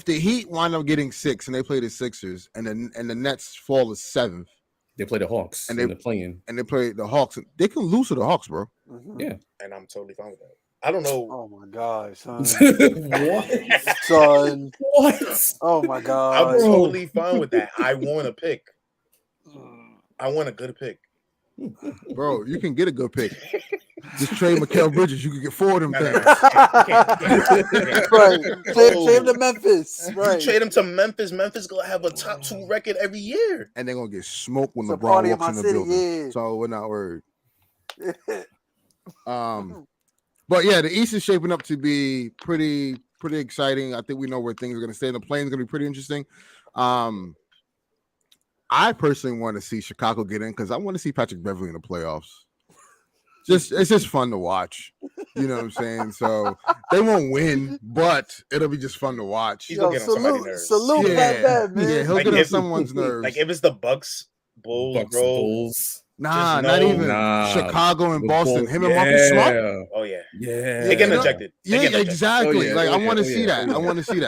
[SPEAKER 2] the Heat wind up getting 6 and they play the Sixers and the Nets fall to 7th.
[SPEAKER 1] They play the Hawks and they're playing.
[SPEAKER 2] And they play the Hawks. They can lose to the Hawks, bro.
[SPEAKER 3] Mm-hmm.
[SPEAKER 1] Yeah.
[SPEAKER 4] And I'm totally fine with that. I don't know.
[SPEAKER 3] Oh my gosh, son.
[SPEAKER 1] What?
[SPEAKER 3] Son.
[SPEAKER 1] What?
[SPEAKER 3] Oh my god.
[SPEAKER 4] I'm totally fine with that. I want a pick. I want a good pick.
[SPEAKER 2] Bro, you can get a good pick. Just trade Mikal Bridges. You can get 4 of them things.
[SPEAKER 3] Right. Trade him to Memphis. Right.
[SPEAKER 4] You trade him to Memphis. Memphis gonna have a top 2 record every year.
[SPEAKER 2] And they're gonna get smoked when LeBron walks in the building. Yeah. So we're not worried. But yeah, the East is shaping up to be pretty exciting. I think we know where things are gonna stay. The playing is gonna be pretty interesting. I personally want to see Chicago get in because I want to see Patrick Beverley in the playoffs. It's just fun to watch. You know what I'm saying? So they won't win, but it'll be just fun to watch.
[SPEAKER 4] He's gonna get on somebody's nerves.
[SPEAKER 3] Salute that man.
[SPEAKER 2] Yeah, he'll get on someone's nerves.
[SPEAKER 4] Like if it's the Bucks, Bulls.
[SPEAKER 2] Nah, not even Chicago and Boston. Him and Marcus Smart.
[SPEAKER 4] Oh yeah.
[SPEAKER 2] They
[SPEAKER 4] get ejected.
[SPEAKER 2] Exactly. Like I want to see that. I want to see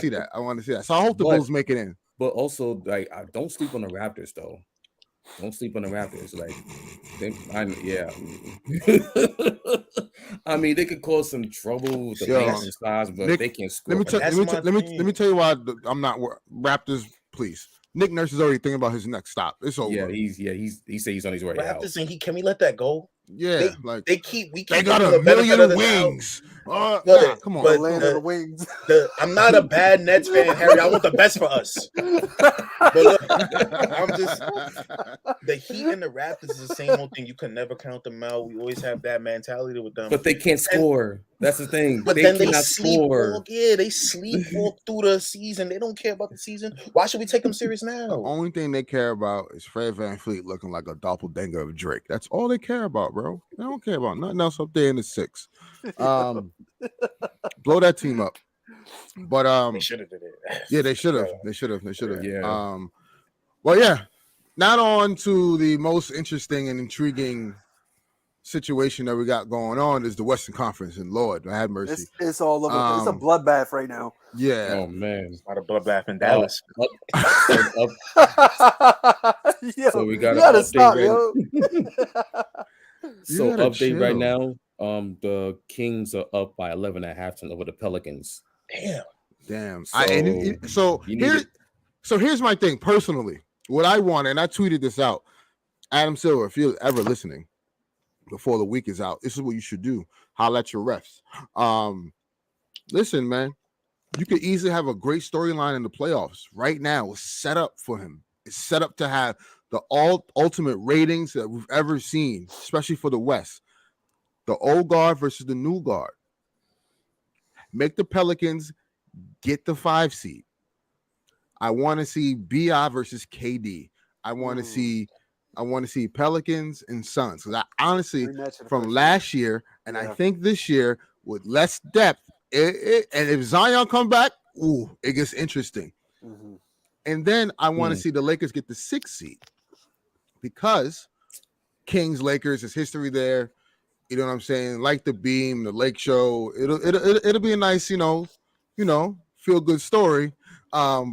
[SPEAKER 2] that. So I hope the Bulls make it in.
[SPEAKER 1] But also, don't sleep on the Raptors, though. Don't sleep on the Raptors. I mean, they could cause some trouble with the length and size, but they can't score.
[SPEAKER 2] Let me tell you why I'm not Raptors. Please, Nick Nurse is already thinking about his next stop. It's over.
[SPEAKER 1] He said he's on his way out.
[SPEAKER 4] Raptors and can we let that go?
[SPEAKER 2] Yeah,
[SPEAKER 4] they
[SPEAKER 2] got a million wings. Come on,
[SPEAKER 3] land of the wings.
[SPEAKER 4] I'm not a bad Nets fan, Harry. I want the best for us. But look, I'm just the Heat and the Raptors is the same old thing. You can never count them out. We always have that mentality with them.
[SPEAKER 1] But they can't score. That's the thing.
[SPEAKER 4] But then they sleep score. They sleep all through the season. They don't care about the season. Why should we take them serious now?
[SPEAKER 2] The only thing they care about is Fred VanVleet looking like a doppelganger of Drake. That's all they care about, bro. They don't care about nothing else up there in the 6. Blow that team up. But
[SPEAKER 4] they should have did it.
[SPEAKER 2] Yeah, they should have. They should have.
[SPEAKER 1] Yeah.
[SPEAKER 2] Well, yeah. Not on to the most interesting and intriguing situation that we got going on is the Western Conference, and Lord, I had mercy.
[SPEAKER 3] It's all over. It's a bloodbath right now.
[SPEAKER 2] Yeah.
[SPEAKER 1] Oh man,
[SPEAKER 4] it's not a bloodbath in Dallas.
[SPEAKER 1] So we got to
[SPEAKER 3] stop, yo.
[SPEAKER 1] So update right now. the Kings are up by 11 at halftime over the Pelicans.
[SPEAKER 2] Damn.
[SPEAKER 1] So,
[SPEAKER 2] here's my thing personally. What I want, and I tweeted this out. Adam Silver, if you're ever listening before the week is out, this is what you should do. Holler at your refs. Listen, man, you could easily have a great storyline in the playoffs. Right now, it's set up for him. It's set up to have the ultimate ratings that we've ever seen, especially for the West. The old guard versus the new guard. Make the Pelicans get the 5 seed. I want to see BI versus KD. I want to see Pelicans and Suns. Because I honestly, from last year, and I think this year, with less depth, and if Zion come back, it gets interesting. Mm-hmm. And then I want to see the Lakers get the 6th seed. Because Kings, Lakers, is history there. You know what I'm saying? Like the Beam, the Lake Show. It'll be a nice, feel good story. But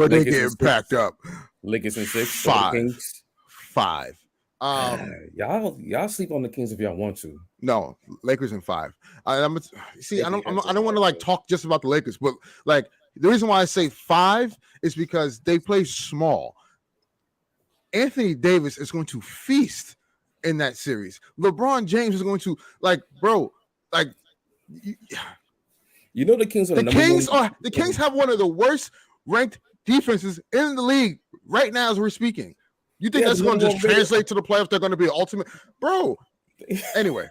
[SPEAKER 2] they getting packed up.
[SPEAKER 1] Lakers and 6.
[SPEAKER 2] 5.
[SPEAKER 1] Y'all sleep on the Kings if y'all want to.
[SPEAKER 2] No, Lakers in 5. I don't want to like talk just about the Lakers, but like the reason why I say 5 is because they play small. Anthony Davis is going to feast in that series. LeBron James is going to the Kings are the Kings have one of the worst ranked defenses in the league right now as we're speaking. You think that's going to just translate to the playoffs? They're going to be ultimate, bro. Anyway,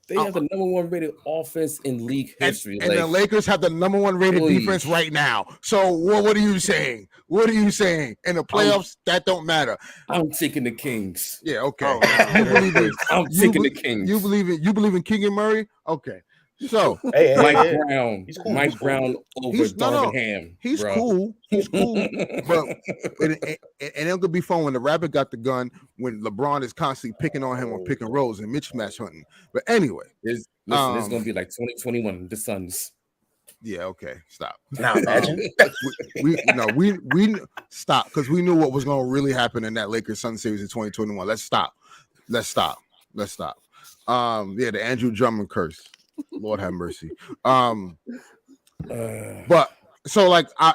[SPEAKER 1] they have the number 1 rated offense in league history,
[SPEAKER 2] and the Lakers have the number 1 rated defense right now. So what are you saying? What are you saying? In the playoffs, that don't matter.
[SPEAKER 1] I'm taking the Kings.
[SPEAKER 2] Yeah, okay.
[SPEAKER 1] I'm taking the Kings.
[SPEAKER 2] You believe in King and Murray? Okay. So
[SPEAKER 1] Mike Brown over Darvin Ham.
[SPEAKER 2] He's cool. But it'll be fun when the Rabbit got the gun when LeBron is constantly picking on him on pick and rolls and mismatch hunting. But anyway,
[SPEAKER 1] it's gonna be like 2021. The Suns.
[SPEAKER 2] Yeah. Okay. Stop.
[SPEAKER 4] Now imagine.
[SPEAKER 2] We stop because we knew what was going to really happen in that Lakers Suns series in 2021. Let's stop. The Andrew Drummond curse. Lord have mercy. But so like I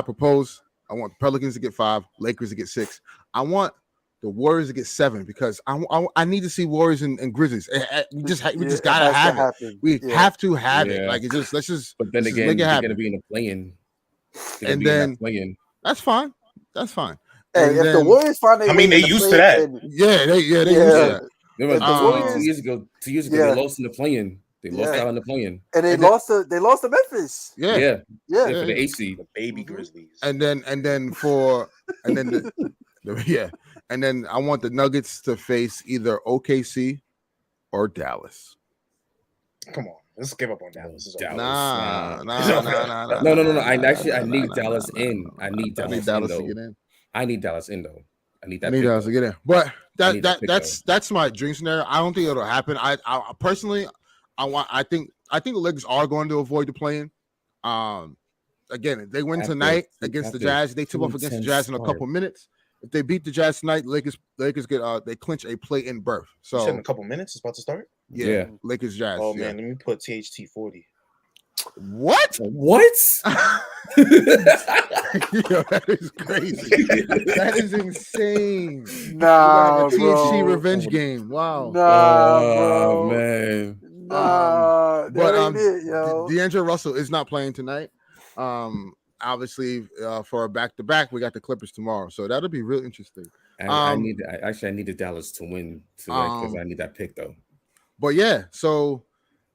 [SPEAKER 2] propose I want the Pelicans to get 5, Lakers to get 6. I want the Warriors to get 7 because I need to see Warriors and Grizzlies. We just gotta have it. We have to have it. Like let's just.
[SPEAKER 1] But then again, they're gonna be in the play-in.
[SPEAKER 2] And then that's fine.
[SPEAKER 3] Hey, if the Warriors find
[SPEAKER 4] they used to that.
[SPEAKER 2] They used to that.
[SPEAKER 1] Remember, 2 years ago, they lost in the play-in. They lost out in the play-in,
[SPEAKER 3] and they lost to Memphis.
[SPEAKER 1] For the 8 seed,
[SPEAKER 4] the baby Grizzlies.
[SPEAKER 2] And then I want the Nuggets to face either OKC or Dallas.
[SPEAKER 4] Come on, let's give up on Dallas.
[SPEAKER 2] Nah.
[SPEAKER 1] No. I need Dallas in. I need Dallas to get in. I need Dallas in though. I need Dallas
[SPEAKER 2] to get in. But that's my dream scenario. I don't think it'll happen. I personally. I think the Lakers are going to avoid the play-in. Again, if they win tonight against the Jazz, they tip off against the Jazz in a couple minutes. If they beat the Jazz tonight, Lakers get they clinch a play-in berth. So
[SPEAKER 4] in a couple minutes, it's about to start.
[SPEAKER 2] Yeah. Lakers Jazz.
[SPEAKER 4] Oh man, let me put THT 40.
[SPEAKER 2] What?
[SPEAKER 1] Yo,
[SPEAKER 2] that is crazy. That is insane.
[SPEAKER 3] Nah,
[SPEAKER 2] bro. THT revenge game. Wow.
[SPEAKER 3] Nah, bro.
[SPEAKER 1] Man.
[SPEAKER 2] But D'Angelo Russell is not playing tonight. Obviously, for a back-to-back, we got the Clippers tomorrow, so that'll be real interesting.
[SPEAKER 1] I need the Dallas to win tonight because I need that pick though.
[SPEAKER 2] But yeah, so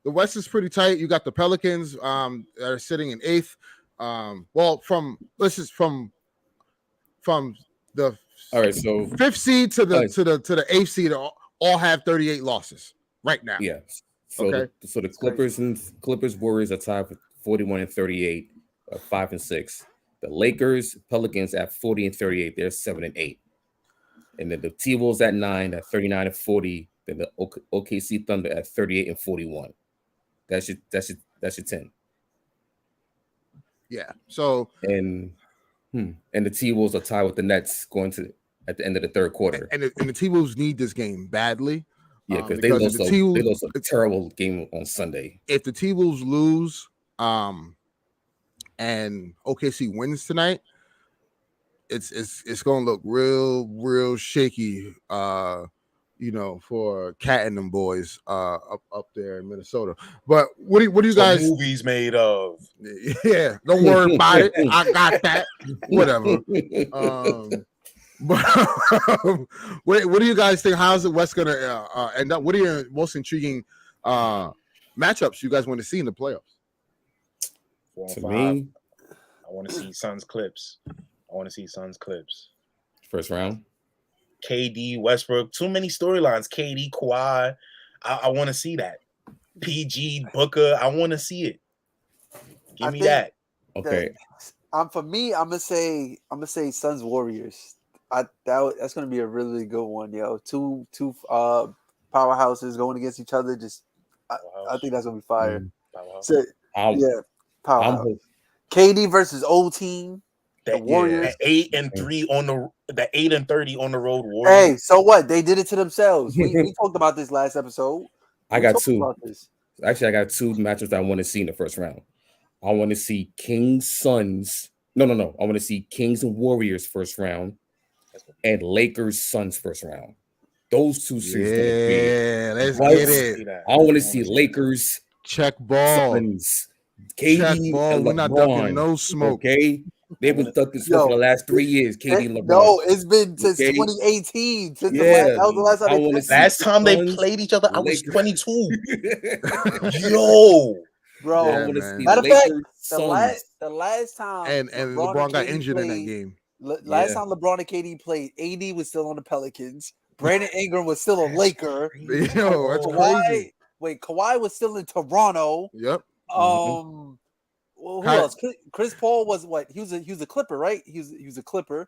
[SPEAKER 2] the West is pretty tight. You got the Pelicans that are sitting in 8th. From the
[SPEAKER 1] all right, so
[SPEAKER 2] 5th seed to the 8th seed all have 38 losses right now.
[SPEAKER 1] Yeah. So the Clippers Warriors are tied with 41 and 38, 5 and 6. The Lakers Pelicans at 40 and 38, they're 7 and 8. And then the T-Wolves at 9 at 39 and 40. Then the OKC Thunder at 38 and 41. That's your 10.
[SPEAKER 2] Yeah. So
[SPEAKER 1] and the T-Wolves are tied with the Nets going to at the end of the third quarter.
[SPEAKER 2] And the T-Wolves need this game badly.
[SPEAKER 1] Yeah, because they lost a terrible game on Sunday.
[SPEAKER 2] If the T-Wolves lose, and OKC wins tonight, it's gonna look real shaky. For Cat and them boys up there in Minnesota. But what do you guys?
[SPEAKER 4] Movies made of?
[SPEAKER 2] Yeah, don't worry about it. I got that. Whatever. But what do you guys think? How's the West gonna end up? What are your most intriguing matchups you guys want to see in the playoffs?
[SPEAKER 4] 4 and 5. Me, I want to see Suns Clips.
[SPEAKER 1] First round.
[SPEAKER 4] KD, Westbrook, too many storylines. KD, Kawhi, I want to see that. PG, Booker, I want to see it. Give me that.
[SPEAKER 1] Okay.
[SPEAKER 3] For me, I'm gonna say Suns Warriors. That's gonna be a really good one, yo. Two powerhouses going against each other. I think that's gonna be fire. So, powerhouse. KD versus old team. The Warriors
[SPEAKER 4] 8-3 on the 8-30 on the road. Warriors.
[SPEAKER 3] Hey, so what? They did it to themselves. We talked about this last episode.
[SPEAKER 1] I got two. Actually, I got two matchups that I want to see in the first round. I want to see Kings Suns. No. I want to see Kings and Warriors first round, and Lakers Suns first round. Those two series.
[SPEAKER 2] Yeah, let's get it.
[SPEAKER 1] I want to see Lakers
[SPEAKER 2] check ball.
[SPEAKER 1] Suns. KD
[SPEAKER 2] check ball.
[SPEAKER 1] And
[SPEAKER 2] we're not ducking no smoke.
[SPEAKER 1] Okay. They've been stuck this for the last 3 years. KD and LeBron.
[SPEAKER 3] No, it's been since 2018. Since the
[SPEAKER 4] last time they played each other, I was 22. Yo,
[SPEAKER 3] bro.
[SPEAKER 1] Yeah,
[SPEAKER 3] matter of fact, the last time
[SPEAKER 2] and LeBron got injured in that game.
[SPEAKER 3] Last time LeBron and KD played, AD was still on the Pelicans. Brandon Ingram was still a Laker.
[SPEAKER 2] Yo, that's crazy.
[SPEAKER 3] Kawhi was still in Toronto.
[SPEAKER 2] Yep.
[SPEAKER 3] Well, who else? Chris Paul was what? He was a Clipper, right? He was a Clipper,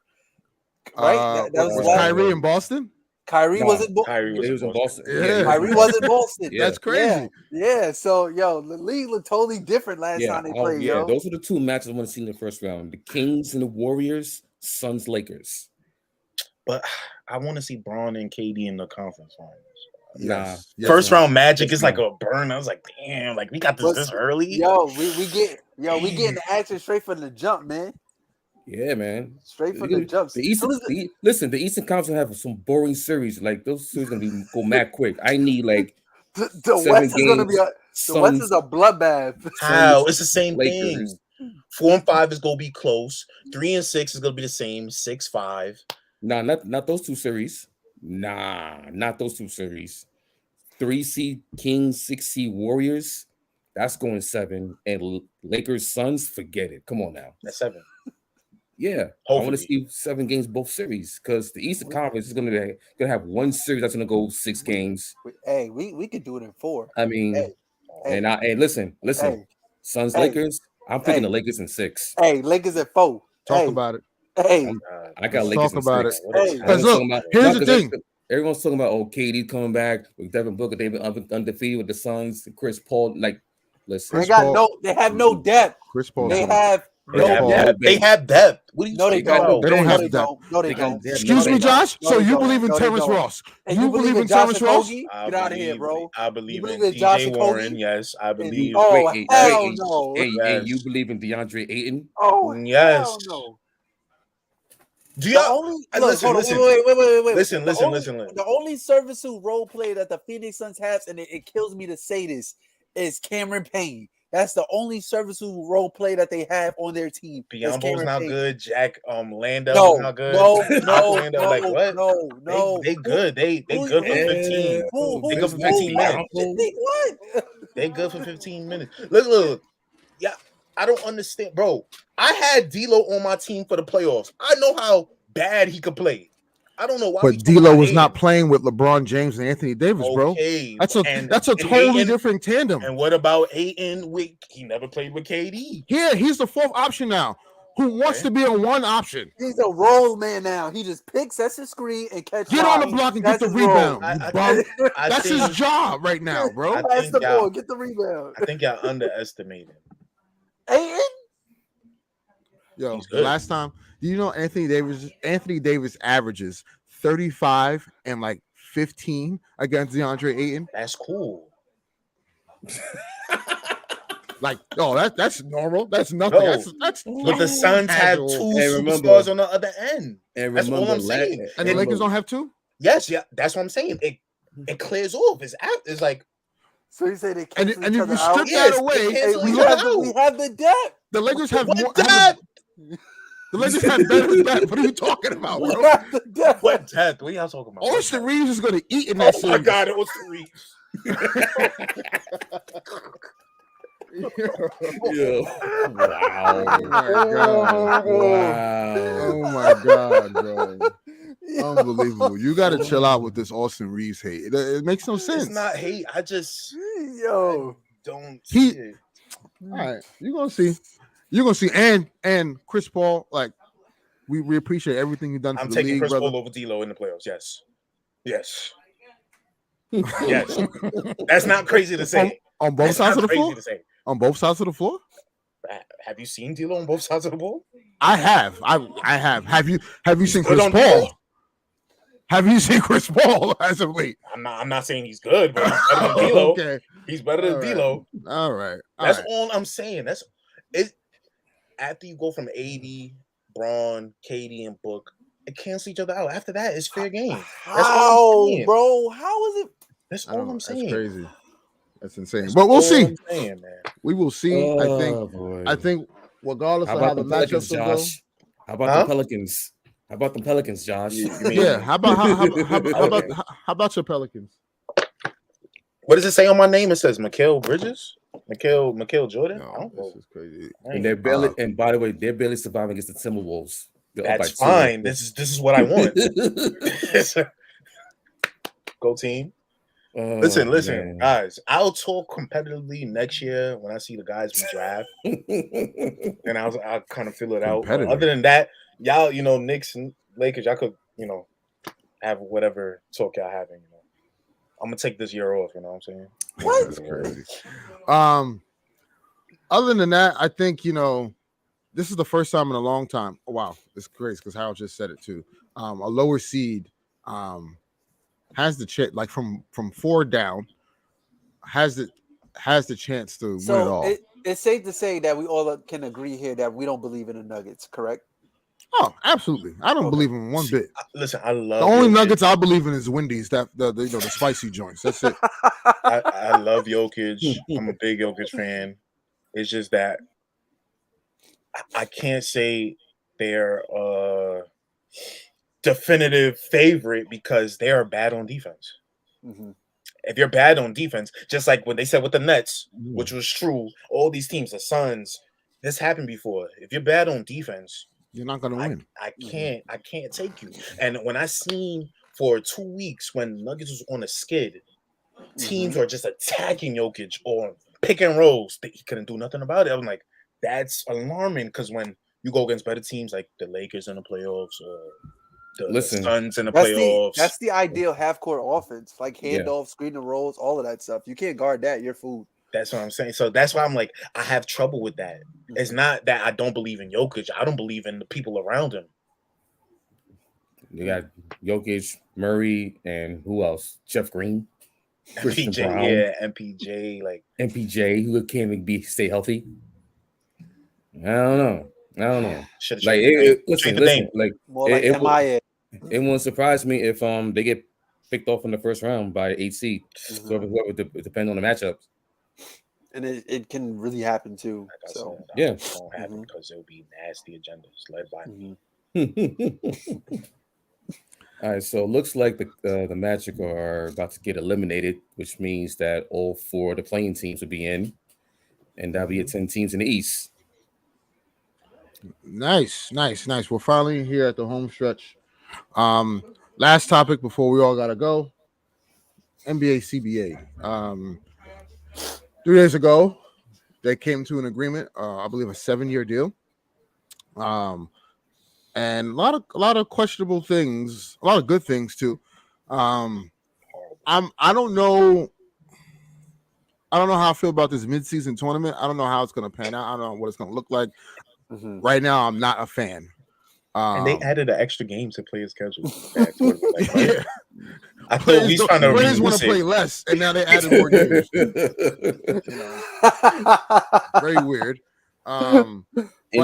[SPEAKER 3] right? That was
[SPEAKER 2] Kyrie in Boston.
[SPEAKER 3] Kyrie was in
[SPEAKER 1] Boston.
[SPEAKER 2] Yeah.
[SPEAKER 3] Kyrie was in Boston.
[SPEAKER 2] That's crazy.
[SPEAKER 3] Yeah. So, the league looked totally different last time they played.
[SPEAKER 1] Yeah, those are the two matches I want to see in the first round: the Kings and the Warriors, Suns, Lakers.
[SPEAKER 4] But I want to see Braun and KD in the conference finals.
[SPEAKER 1] Yes.
[SPEAKER 4] First round Magic is like a burn. I was like, damn, like we got this early.
[SPEAKER 3] We getting the action straight from the jump, man.
[SPEAKER 1] Yeah, man.
[SPEAKER 3] Straight from the jump.
[SPEAKER 1] The Eastern Conference have some boring series. Like those series gonna go mad quick. I need like
[SPEAKER 3] the West is gonna be the West is a bloodbath.
[SPEAKER 4] How? It's the same thing. 4 and 5 is gonna be close. 3 and 6 is gonna be the same. 6-5.
[SPEAKER 1] Nah, not those two series. Nah, not those two series. 3-seed Kings, 6-seed Warriors. That's going 7. And Lakers Suns, forget it. Come on now.
[SPEAKER 4] That's 7.
[SPEAKER 1] Yeah, hopefully. I want to see 7 games both series because the Eastern Conference is gonna have one series that's gonna go 6 games.
[SPEAKER 3] Hey, we could do it in 4.
[SPEAKER 1] I mean, listen. Suns Lakers. I'm picking the Lakers in 6.
[SPEAKER 3] Hey, Lakers at 4.
[SPEAKER 2] Talk about it.
[SPEAKER 3] Hey,
[SPEAKER 1] I got Lakers in 6.
[SPEAKER 2] Because look, here's the thing.
[SPEAKER 1] Everyone's talking about KD coming back with Devin Booker. They've been undefeated with the Suns. Chris Paul, listen.
[SPEAKER 3] They have no depth.
[SPEAKER 2] Chris Paul.
[SPEAKER 3] They have
[SPEAKER 4] They have depth. What do you
[SPEAKER 3] they don't.
[SPEAKER 2] They don't have depth.
[SPEAKER 3] No, they don't.
[SPEAKER 2] Excuse me, Josh. So you believe in Terrence Ross?
[SPEAKER 3] You believe in
[SPEAKER 2] Terrence Ross?
[SPEAKER 3] Get out of here, bro.
[SPEAKER 4] I believe in DJ Warren. Yes, I believe.
[SPEAKER 3] Hell no.
[SPEAKER 1] Hey, you believe in DeAndre Ayton?
[SPEAKER 3] Oh,
[SPEAKER 4] yes.
[SPEAKER 3] Hell no.
[SPEAKER 4] Do y'all listen?
[SPEAKER 3] Wait.
[SPEAKER 4] Listen.
[SPEAKER 3] The only serviceable role player that the Phoenix Suns has, and it kills me to say this, is Cameron Payne. That's the only serviceable role play that they have on their team.
[SPEAKER 4] Biombo's not good. Jack Landell's not good.
[SPEAKER 3] No.
[SPEAKER 4] They good. They good for 15. They good for 15 minutes.
[SPEAKER 3] What?
[SPEAKER 4] They good for 15 minutes. Look. Yeah, I don't understand, bro. I had D'Lo on my team for the playoffs. I know how bad he could play. I don't know why.
[SPEAKER 2] But D'Lo was not playing with LeBron James and Anthony Davis, bro. That's a totally different tandem.
[SPEAKER 4] And what about Ayton? He never played with KD.
[SPEAKER 2] Yeah, he's the 4th option now. Who wants to be on one option?
[SPEAKER 3] He's a role man now. He just sets his screen and catches.
[SPEAKER 2] Get on the block and get the rebound. That's his job right now, bro.
[SPEAKER 3] Pass the ball, get the rebound.
[SPEAKER 4] I think y'all underestimated
[SPEAKER 3] Ayton.
[SPEAKER 2] Yo, last time, Anthony Davis averages 35 and like 15 against DeAndre Ayton.
[SPEAKER 4] That's cool.
[SPEAKER 2] Like, oh, that's normal. That's nothing.
[SPEAKER 4] No,
[SPEAKER 2] That's
[SPEAKER 4] but the Suns have two superstars on the other end. That's all I'm saying.
[SPEAKER 2] And the Lakers don't have two?
[SPEAKER 4] Yes, yeah, that's what I'm saying. It clears off. It's like,
[SPEAKER 3] so you say they cancel
[SPEAKER 2] and if you
[SPEAKER 3] out?
[SPEAKER 2] strip that away,
[SPEAKER 3] we have the depth.
[SPEAKER 2] The Lakers have more
[SPEAKER 4] depth.
[SPEAKER 2] The Lakers have better depth. What are you talking about, bro?
[SPEAKER 4] What depth? What are y'all talking about?
[SPEAKER 2] Austin Reeves is going to eat in that series.
[SPEAKER 4] Oh my God, Austin Reeves.
[SPEAKER 1] Yo. Wow.
[SPEAKER 2] Oh my God, bro. Unbelievable. You got to chill out with this Austin Reeves hate. It makes no sense.
[SPEAKER 4] It's not hate. I just don't
[SPEAKER 2] see
[SPEAKER 4] it.
[SPEAKER 2] All right. You're going to see. You're going to see. And Chris Paul, like, we appreciate everything you've done for the league. I'm taking
[SPEAKER 4] Chris
[SPEAKER 2] Paul
[SPEAKER 4] over D'Lo in the playoffs. Yes. Yes. That's not crazy to say.
[SPEAKER 2] On both sides of the floor? On both sides of the floor?
[SPEAKER 4] Have you seen D'Lo on both sides of the ball?
[SPEAKER 2] I have. I have. Have you seen Chris Paul? Have you seen Chris Paul as of late?
[SPEAKER 4] I'm not saying he's good, but he's better than D'Lo. Okay. He's better than D'Lo.
[SPEAKER 2] All right.
[SPEAKER 4] That's all I'm saying. That's it. After you go from AD, Braun, KD, and Book, it cancels each other out. After that, it's fair game.
[SPEAKER 3] How, bro? How is it?
[SPEAKER 4] That's all I'm saying.
[SPEAKER 2] That's crazy. That's insane. But we'll see. We will see. I think regardless of how the matchups will go.
[SPEAKER 1] How about the Pelicans? How about the Pelicans, Josh?
[SPEAKER 2] Yeah. How about your Pelicans?
[SPEAKER 4] What does it say on my name? It says Mikal Bridges, Mikal Jordan.
[SPEAKER 2] No, this is crazy.
[SPEAKER 1] And they're barely. And by the way, they're barely surviving against the Timberwolves.
[SPEAKER 4] That's fine. This is what I want. Go team. Listen, man. Guys. I'll talk competitively next year when I see the guys we draft, and I'll kind of feel it out. But other than that, y'all, Knicks and Lakers, y'all could, have whatever talk y'all having. I'm gonna take this year off. You know what I'm saying?
[SPEAKER 2] What? That's crazy. Other than that, I think this is the first time in a long time. Oh, wow, it's crazy because Harold just said it too. A lower seed has the chance, like from 4 down, has the chance to win it all.
[SPEAKER 3] It's safe to say that we all can agree here that we don't believe in the Nuggets, correct?
[SPEAKER 2] Oh, absolutely. I don't believe in one bit.
[SPEAKER 4] Listen, I love
[SPEAKER 2] the only Nuggets I believe in is Wendy's, that the spicy joints. That's it.
[SPEAKER 4] I love Jokic. I'm a big Jokic fan. It's just that I can't say they're a definitive favorite because they are bad on defense. Mm-hmm. If you're bad on defense, just like when they said with the Nets, which was true, all these teams, the Suns, this happened before. If you're bad on defense,
[SPEAKER 2] you're not gonna win.
[SPEAKER 4] I can't take you. And when I seen for 2 weeks when Nuggets was on a skid, teams were just attacking Jokic or pick and rolls. He couldn't do nothing about it. I was like, that's alarming because when you go against better teams like the Lakers in the playoffs or the Suns in the playoffs,
[SPEAKER 3] that's the ideal half-court offense, like handoff, screen and rolls, all of that stuff. You can't guard that. You're food.
[SPEAKER 4] That's what I'm saying. So that's why I'm like, I have trouble with that. It's not that I don't believe in Jokic. I don't believe in the people around him.
[SPEAKER 1] You got Jokic, Murray, and who else? Jeff Green,
[SPEAKER 4] MPJ, Brown. Yeah, MPJ, like
[SPEAKER 1] MPJ, who can't even stay healthy. I don't know. Like, listen. Like, it won't surprise me if they get picked off in the first round by 8 seed. So it depends on the matchups.
[SPEAKER 3] And it can really happen too.
[SPEAKER 4] Like
[SPEAKER 3] so
[SPEAKER 4] it won't happen because it'll be nasty agendas led by me.
[SPEAKER 1] All right, so it looks like the Magic are about to get eliminated, which means that all 4 of the playing teams will be in, and that'll be 10 teams in the East.
[SPEAKER 2] Nice. We're finally here at the home stretch. Last topic before we all gotta go. NBA CBA. 3 days ago, they came to an agreement. I believe a 7-year deal. And a lot of questionable things, a lot of good things too. I don't know how I feel about this midseason tournament. I don't know how it's going to pan out. I don't know what it's going to look like. Right now, I'm not a fan.
[SPEAKER 4] And they added an extra game to play his schedule. I thought we trying to
[SPEAKER 2] players want to play less, and now they added more games. Very weird.
[SPEAKER 1] But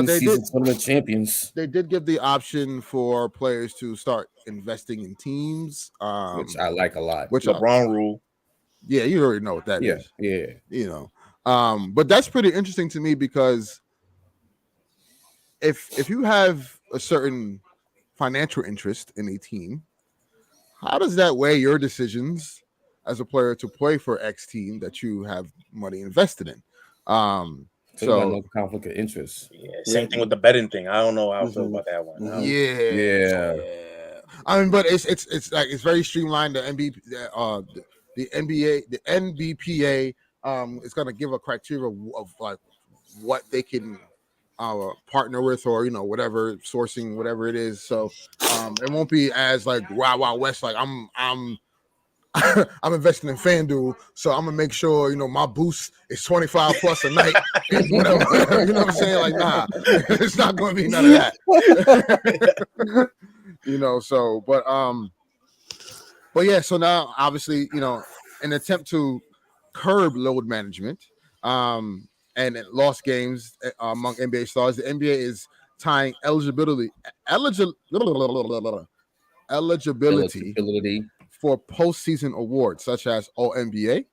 [SPEAKER 1] season tournament champions.
[SPEAKER 2] They did give the option for players to start investing in teams,
[SPEAKER 1] which I like a lot.
[SPEAKER 2] Which
[SPEAKER 4] LeBron rule.
[SPEAKER 2] Yeah, you already know what that is.
[SPEAKER 1] Yeah.
[SPEAKER 2] But that's pretty interesting to me because if you have a certain financial interest in a team, how does that weigh your decisions as a player to play for X team that you have money invested in?
[SPEAKER 1] So no conflict of interest.
[SPEAKER 4] Yeah, same thing with the betting thing. I don't know how I feel about that one.
[SPEAKER 2] Yeah. I mean, but it's like it's very streamlined. The NBA, the NBPA is going to give a criteria of like what they can partner with, or whatever sourcing, whatever it is. So it won't be as like Wild West. Like I'm I'm investing in FanDuel, so I'm gonna make sure my boost is 25 plus a night. Whatever, you know what I'm saying? Like, nah, it's not gonna be none of that. But yeah. So now, obviously, an attempt to curb load management, and lost games among NBA stars. The NBA is tying eligibility for postseason awards such as All-NBA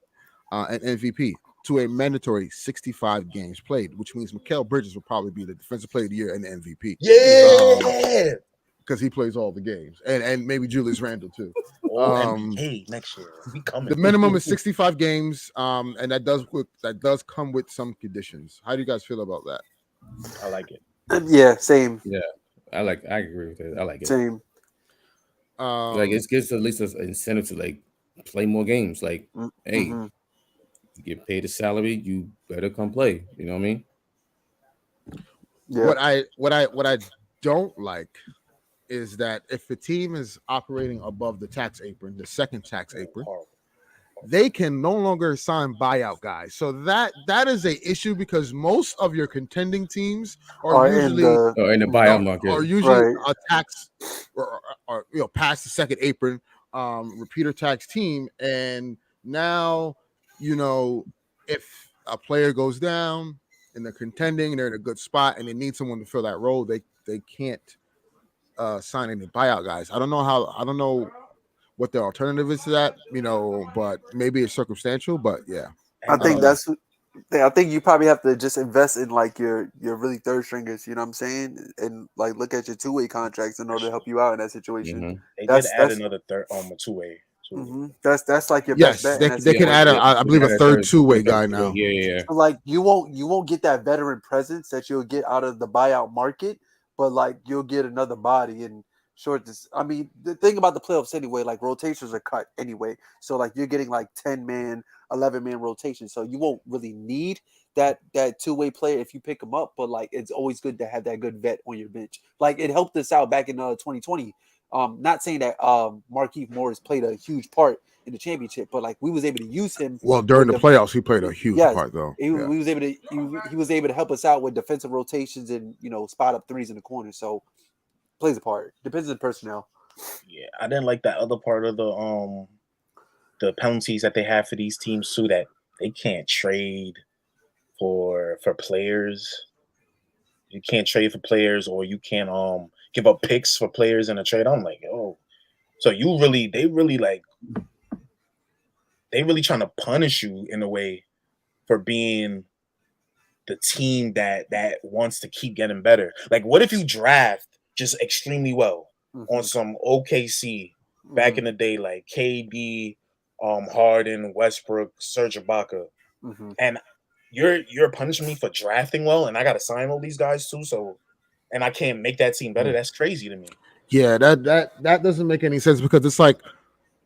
[SPEAKER 2] and MVP to a mandatory 65 games played, which means Mikal Bridges will probably be the Defensive Player of the Year and the MVP.
[SPEAKER 4] Yeah,
[SPEAKER 2] because he plays all the games, and maybe Julius Randle too.
[SPEAKER 4] NBA next year, we coming.
[SPEAKER 2] The minimum is 65 games, and that does come with some conditions. How do you guys feel about that?
[SPEAKER 4] I like it.
[SPEAKER 3] Yeah, same.
[SPEAKER 1] Yeah, I agree with it. I like it.
[SPEAKER 3] Same.
[SPEAKER 1] Like it gives at least an incentive to like play more games. Like, hey, you get paid a salary, you better come play. You know what I mean?
[SPEAKER 2] Yeah. What I don't like is that if the team is operating above the tax apron, the second tax apron, they can no longer sign buyout guys. So that is a issue because most of your contending teams are usually
[SPEAKER 1] in the buyout market,
[SPEAKER 2] are usually a tax or past the second apron repeater tax team. And now if a player goes down and they're contending and they're in a good spot and they need someone to fill that role, they can't sign any buyout guys. I don't know what the alternative is to that, but maybe it's circumstantial. But yeah,
[SPEAKER 3] I think you probably have to just invest in like your really third stringers. You know what I'm saying? And like look at your two-way contracts in order to help you out in that situation.
[SPEAKER 4] Mm-hmm. They did add another third a two-way.
[SPEAKER 3] Mm-hmm. That's like your
[SPEAKER 2] best
[SPEAKER 3] bet.
[SPEAKER 2] They can add I believe a third two-way guy now.
[SPEAKER 1] Yeah.
[SPEAKER 3] So like you won't get that veteran presence that you'll get out of the buyout market, but like you'll get another body and short this. I mean, the thing about the playoffs anyway, like rotations are cut anyway. So like you're getting like 10-man, 11-man rotation. So you won't really need that two-way player if you pick them up. But like it's always good to have that good vet on your bench. Like it helped us out back in 2020. Not saying that Markieff Morris played a huge part in the championship, but like we was able to use him.
[SPEAKER 2] Well, during the playoffs, he played a huge part though.
[SPEAKER 3] He was able to he was able to help us out with defensive rotations and spot up threes in the corner. So plays a part. Depends on the personnel.
[SPEAKER 4] Yeah, I didn't like that other part of the penalties that they have for these teams too, that they can't trade for players. You can't trade for players, or you can't give up picks for players in a trade. I'm like, oh, so they really trying to punish you in a way for being the team that wants to keep getting better. Like, what if you draft just extremely well on some OKC back in the day, like KD, Harden, Westbrook, Serge Ibaka, and you're punishing me for drafting well, and I got to sign all these guys too. So, and I can't make that team better. That's crazy to me.
[SPEAKER 2] Yeah, that doesn't make any sense because it's like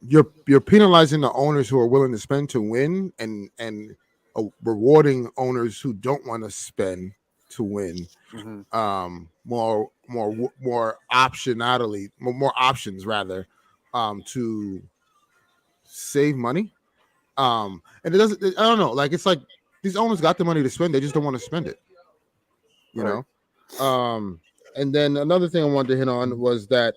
[SPEAKER 2] you're penalizing the owners who are willing to spend to win, and rewarding owners who don't want to spend to win. More optionality, more options rather, to save money. And it doesn't. I don't know. Like it's like these owners got the money to spend, they just don't want to spend it. You know. And then another thing I wanted to hit on was that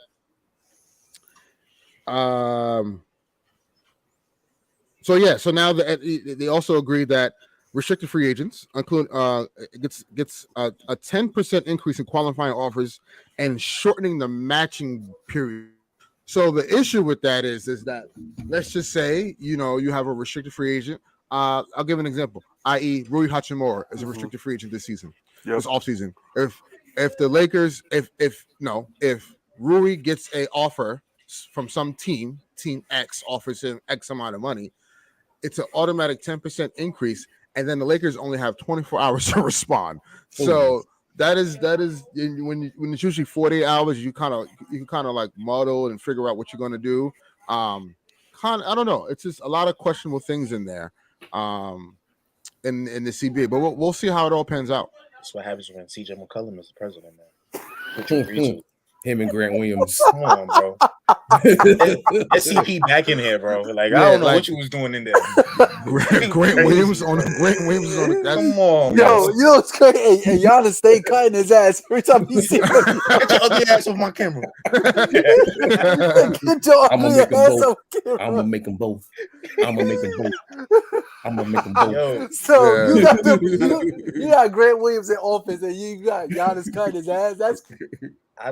[SPEAKER 2] So now they also agreed that restricted free agents include gets a 10% increase in qualifying offers and shortening the matching period. So the issue with that is that, let's just say, you have a restricted free agent. I'll give an example, i.e. Rui Hachimura is a restricted free agent this season, this offseason. If the Lakers, if Rui gets a offer from some team X offers him X amount of money, it's an automatic 10% increase, and then the Lakers only have 24 hours to respond. So that is when it's usually 48 hours, you can kind of like muddle and figure out what you're going to do. I don't know. It's just a lot of questionable things in there, in the CBA. But we'll see how it all pans out.
[SPEAKER 4] That's what happens when CJ McCollum is the president, man.
[SPEAKER 1] Him and Grant Williams.
[SPEAKER 4] Come on, bro. SCP back in here, bro. Like, I don't know what you was doing in there.
[SPEAKER 2] Grant Williams on the.
[SPEAKER 4] Come on,
[SPEAKER 3] yo, it's crazy. Hey, Giannis stay cutting his ass every time he see him.
[SPEAKER 4] Get your ugly ass off my camera.
[SPEAKER 3] Get your ugly ass off camera.
[SPEAKER 1] I'm gonna make them both. Yo,
[SPEAKER 3] so you got Grant Williams in office and you got Giannis cutting his ass. That's
[SPEAKER 4] I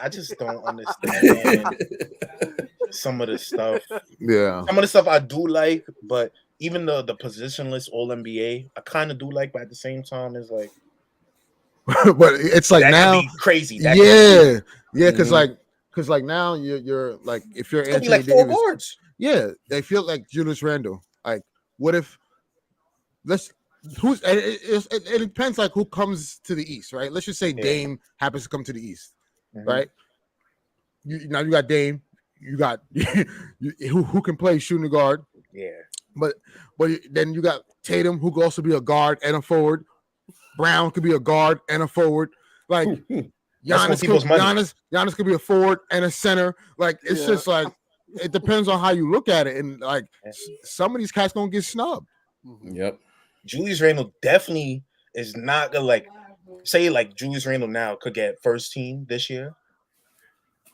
[SPEAKER 4] just don't understand some of the stuff.
[SPEAKER 2] Yeah,
[SPEAKER 4] some of the stuff I do like, but even the positionless All NBA, I kind of do like, but at the same time, it's like,
[SPEAKER 2] but it's like
[SPEAKER 4] that
[SPEAKER 2] now
[SPEAKER 4] could be crazy.
[SPEAKER 2] Because like now you're like, if you're Anthony
[SPEAKER 4] like
[SPEAKER 2] Davis,
[SPEAKER 4] 4 guards.
[SPEAKER 2] Yeah, they feel like Julius Randle. Like, what if it depends like who comes to the East, right? Let's just say Dame happens to come to the East, right? Now you got Dame, you got who can play shooting guard, but then you got Tatum, who could also be a guard and a forward. Brown could be a guard and a forward. Like Giannis could be a forward and a center. Like, it's just like, it depends on how you look at it, and like some of these cats gonna get snubbed.
[SPEAKER 1] Yep.
[SPEAKER 4] Julius Randle definitely is not gonna, like, say like Julius Randle now could get first team this year,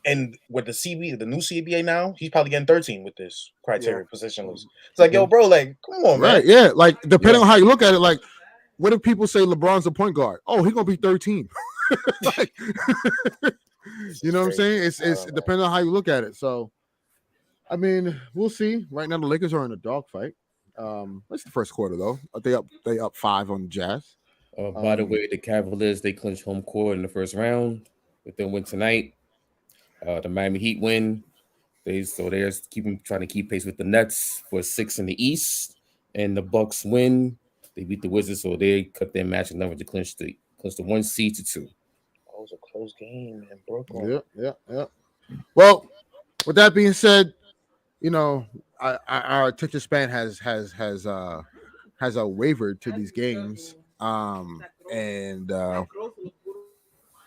[SPEAKER 4] and with the new CBA now, he's probably getting 13 with this criteria positionless. It's like, yo, bro, like, come on, man.
[SPEAKER 2] Right? Yeah. Like, depending on how you look at it, like, what if people say LeBron's a point guard? Oh, he's gonna be 13. Like, you know what I'm saying? It's depending on how you look at it. So, I mean, we'll see. Right now, the Lakers are in a dogfight. It's the first quarter though. They up 5 on the Jazz.
[SPEAKER 1] By the way, the Cavaliers, they clinched home court in the first round with their win tonight. The Miami Heat win. They're trying to keep pace with the Nets for 6 in the East, and the Bucks win. They beat the Wizards, so they cut their matching number to clinch the 1 seed to 2.
[SPEAKER 4] That was a close game in Brooklyn.
[SPEAKER 2] Yeah. Well, with that being said, our attention span has wavered to these games, and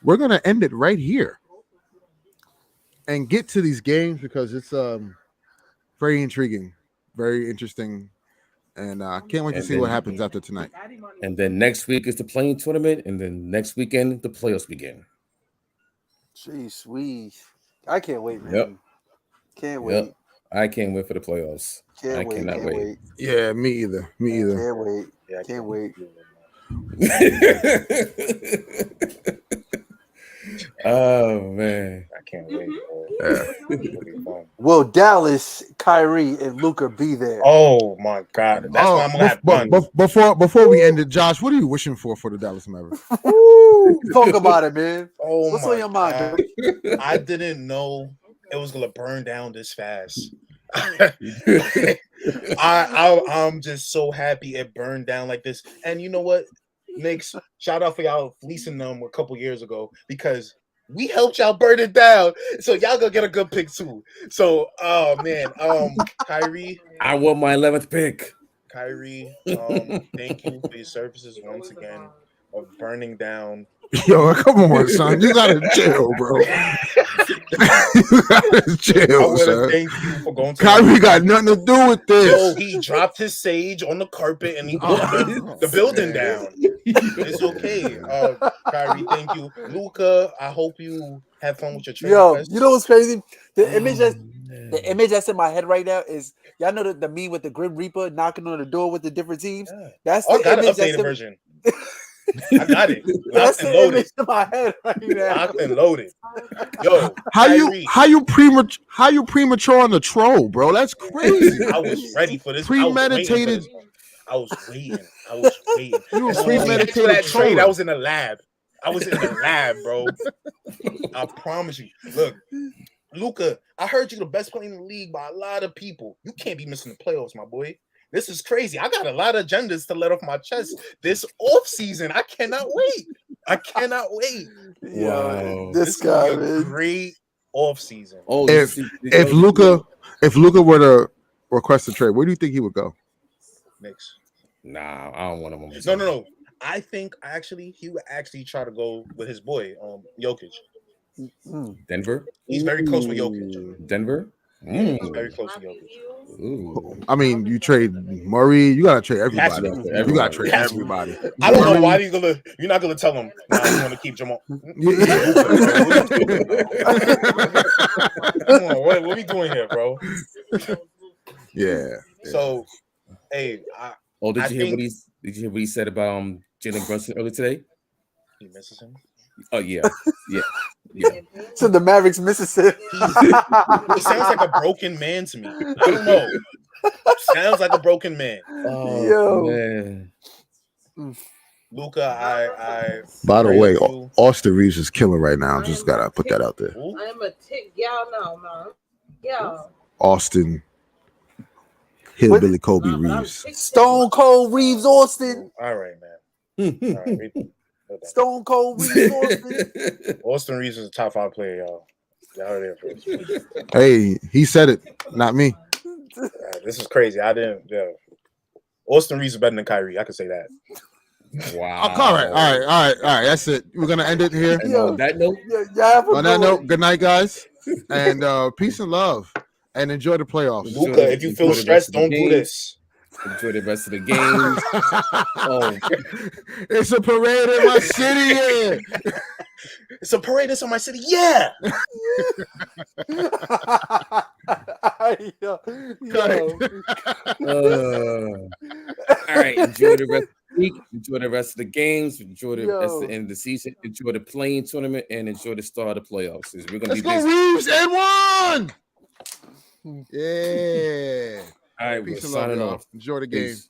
[SPEAKER 2] we're gonna end it right here and get to these games because it's very intriguing, very interesting, and I can't wait to see what happens after tonight.
[SPEAKER 1] And then next week is the playing tournament, and then next weekend the playoffs begin.
[SPEAKER 3] Jeez, I can't wait, man.
[SPEAKER 1] Yep.
[SPEAKER 3] Can't wait.
[SPEAKER 1] Yep. I can't wait for the playoffs. I cannot wait.
[SPEAKER 2] Yeah, me either.
[SPEAKER 3] Can't wait.
[SPEAKER 4] Yeah,
[SPEAKER 3] can't wait.
[SPEAKER 1] Oh man,
[SPEAKER 4] I can't wait.
[SPEAKER 2] Yeah.
[SPEAKER 3] Will Dallas, Kyrie, and Luka be there?
[SPEAKER 4] Oh my God, that's why I'm gonna have fun.
[SPEAKER 2] Before we end it, Josh, what are you wishing for the Dallas Mavericks?
[SPEAKER 3] Talk about it, man.
[SPEAKER 4] Oh,
[SPEAKER 3] what's on your mind?
[SPEAKER 4] I didn't know it was gonna burn down this fast. I'm just so happy it burned down like this. And you know what, Knicks, shout out for y'all fleecing them a couple years ago because we helped y'all burn it down. So y'all gonna get a good pick too. So, oh man, Kyrie,
[SPEAKER 1] I want my 11th pick.
[SPEAKER 4] Kyrie, thank you for your services once again of burning down.
[SPEAKER 2] Yo, come on, son. You gotta chill, bro. You gotta chill, son.
[SPEAKER 4] Thank you for going to
[SPEAKER 2] Kyrie got nothing to do with this.
[SPEAKER 4] Yo, he dropped his sage on the carpet and he put the building down. It's okay. Kyrie, thank you. Luka, I hope you have fun with your trade.
[SPEAKER 3] Yo, you know what's crazy? The image that The image that's in my head right now is y'all know the meme with the Grim Reaper knocking on the door with the different teams. Yeah. That's the image.
[SPEAKER 4] That's the version. I got it. Locked and loaded.
[SPEAKER 3] In my head right now.
[SPEAKER 4] Locked and loaded. Yo,
[SPEAKER 2] how you premature on the troll, bro? That's crazy.
[SPEAKER 4] I was ready for this.
[SPEAKER 2] Premeditated.
[SPEAKER 4] I was waiting.
[SPEAKER 2] You were premeditated
[SPEAKER 4] that trade. I was in the lab. Bro. I promise you. Look, Luka, I heard you the best player in the league by a lot of people. You can't be missing the playoffs, my boy. This is crazy. I got a lot of agendas to let off my chest this offseason. I cannot wait.
[SPEAKER 3] Wow. This guy is
[SPEAKER 4] great offseason.
[SPEAKER 2] Oh, if Luka were to request a trade, where do you think he would go?
[SPEAKER 4] Knicks.
[SPEAKER 1] Nah, I don't want him.
[SPEAKER 4] No. I think he would actually try to go with his boy, Jokic.
[SPEAKER 1] Denver.
[SPEAKER 4] He's very close with Jokic.
[SPEAKER 1] Denver.
[SPEAKER 4] He's very close to Jokic.
[SPEAKER 2] Ooh. I mean, you trade Murray, you gotta trade everybody. You gotta trade everybody.
[SPEAKER 4] I don't know why you're not gonna tell him. Nah, you want to keep Jamal. Come on, what are we doing here, bro?
[SPEAKER 2] Yeah.
[SPEAKER 4] So, hey,
[SPEAKER 1] did you hear what he said about Jalen Brunson earlier today?
[SPEAKER 4] He misses him.
[SPEAKER 1] Oh yeah.
[SPEAKER 3] So the Mavericks Mississippi.
[SPEAKER 4] He sounds like a broken man to me. I don't know. Sounds like a broken man.
[SPEAKER 1] Oh man.
[SPEAKER 4] Luka,
[SPEAKER 2] By the way, Austin Reeves is killing right now. Just gotta put that out there.
[SPEAKER 5] I'm a tick, y'all know, man. Yeah.
[SPEAKER 2] Austin Hillbilly Kobe Reeves.
[SPEAKER 3] Stone Cold Reeves Austin.
[SPEAKER 4] All right, man. All right,
[SPEAKER 3] Stone Cold Reeves Austin.
[SPEAKER 4] Austin Reeves is a top 5 player, y'all. Y'all heard it first.
[SPEAKER 2] Hey, he said it, not me.
[SPEAKER 4] This is crazy. I didn't. Yeah. Austin Reeves is better than Kyrie. I can say that.
[SPEAKER 1] Wow.
[SPEAKER 2] All right. That's it. We're gonna end it here.
[SPEAKER 1] On that note,
[SPEAKER 2] on that note, good night, guys, and peace and love, and enjoy the playoffs.
[SPEAKER 4] Luka, if you feel stressed, don't do this.
[SPEAKER 1] Enjoy the rest of the games.
[SPEAKER 2] It's a parade in my city.
[SPEAKER 4] It's a parade in my city. Yeah.
[SPEAKER 1] All right. Enjoy the rest of the week. Enjoy the rest of the games. Enjoy the rest of the end of the season. Enjoy the playing tournament and enjoy the start of the playoffs. We're gonna
[SPEAKER 2] Let's go Reeves and one. Yeah.
[SPEAKER 1] All right, we're signing off.
[SPEAKER 2] Enjoy the game.
[SPEAKER 1] Peace.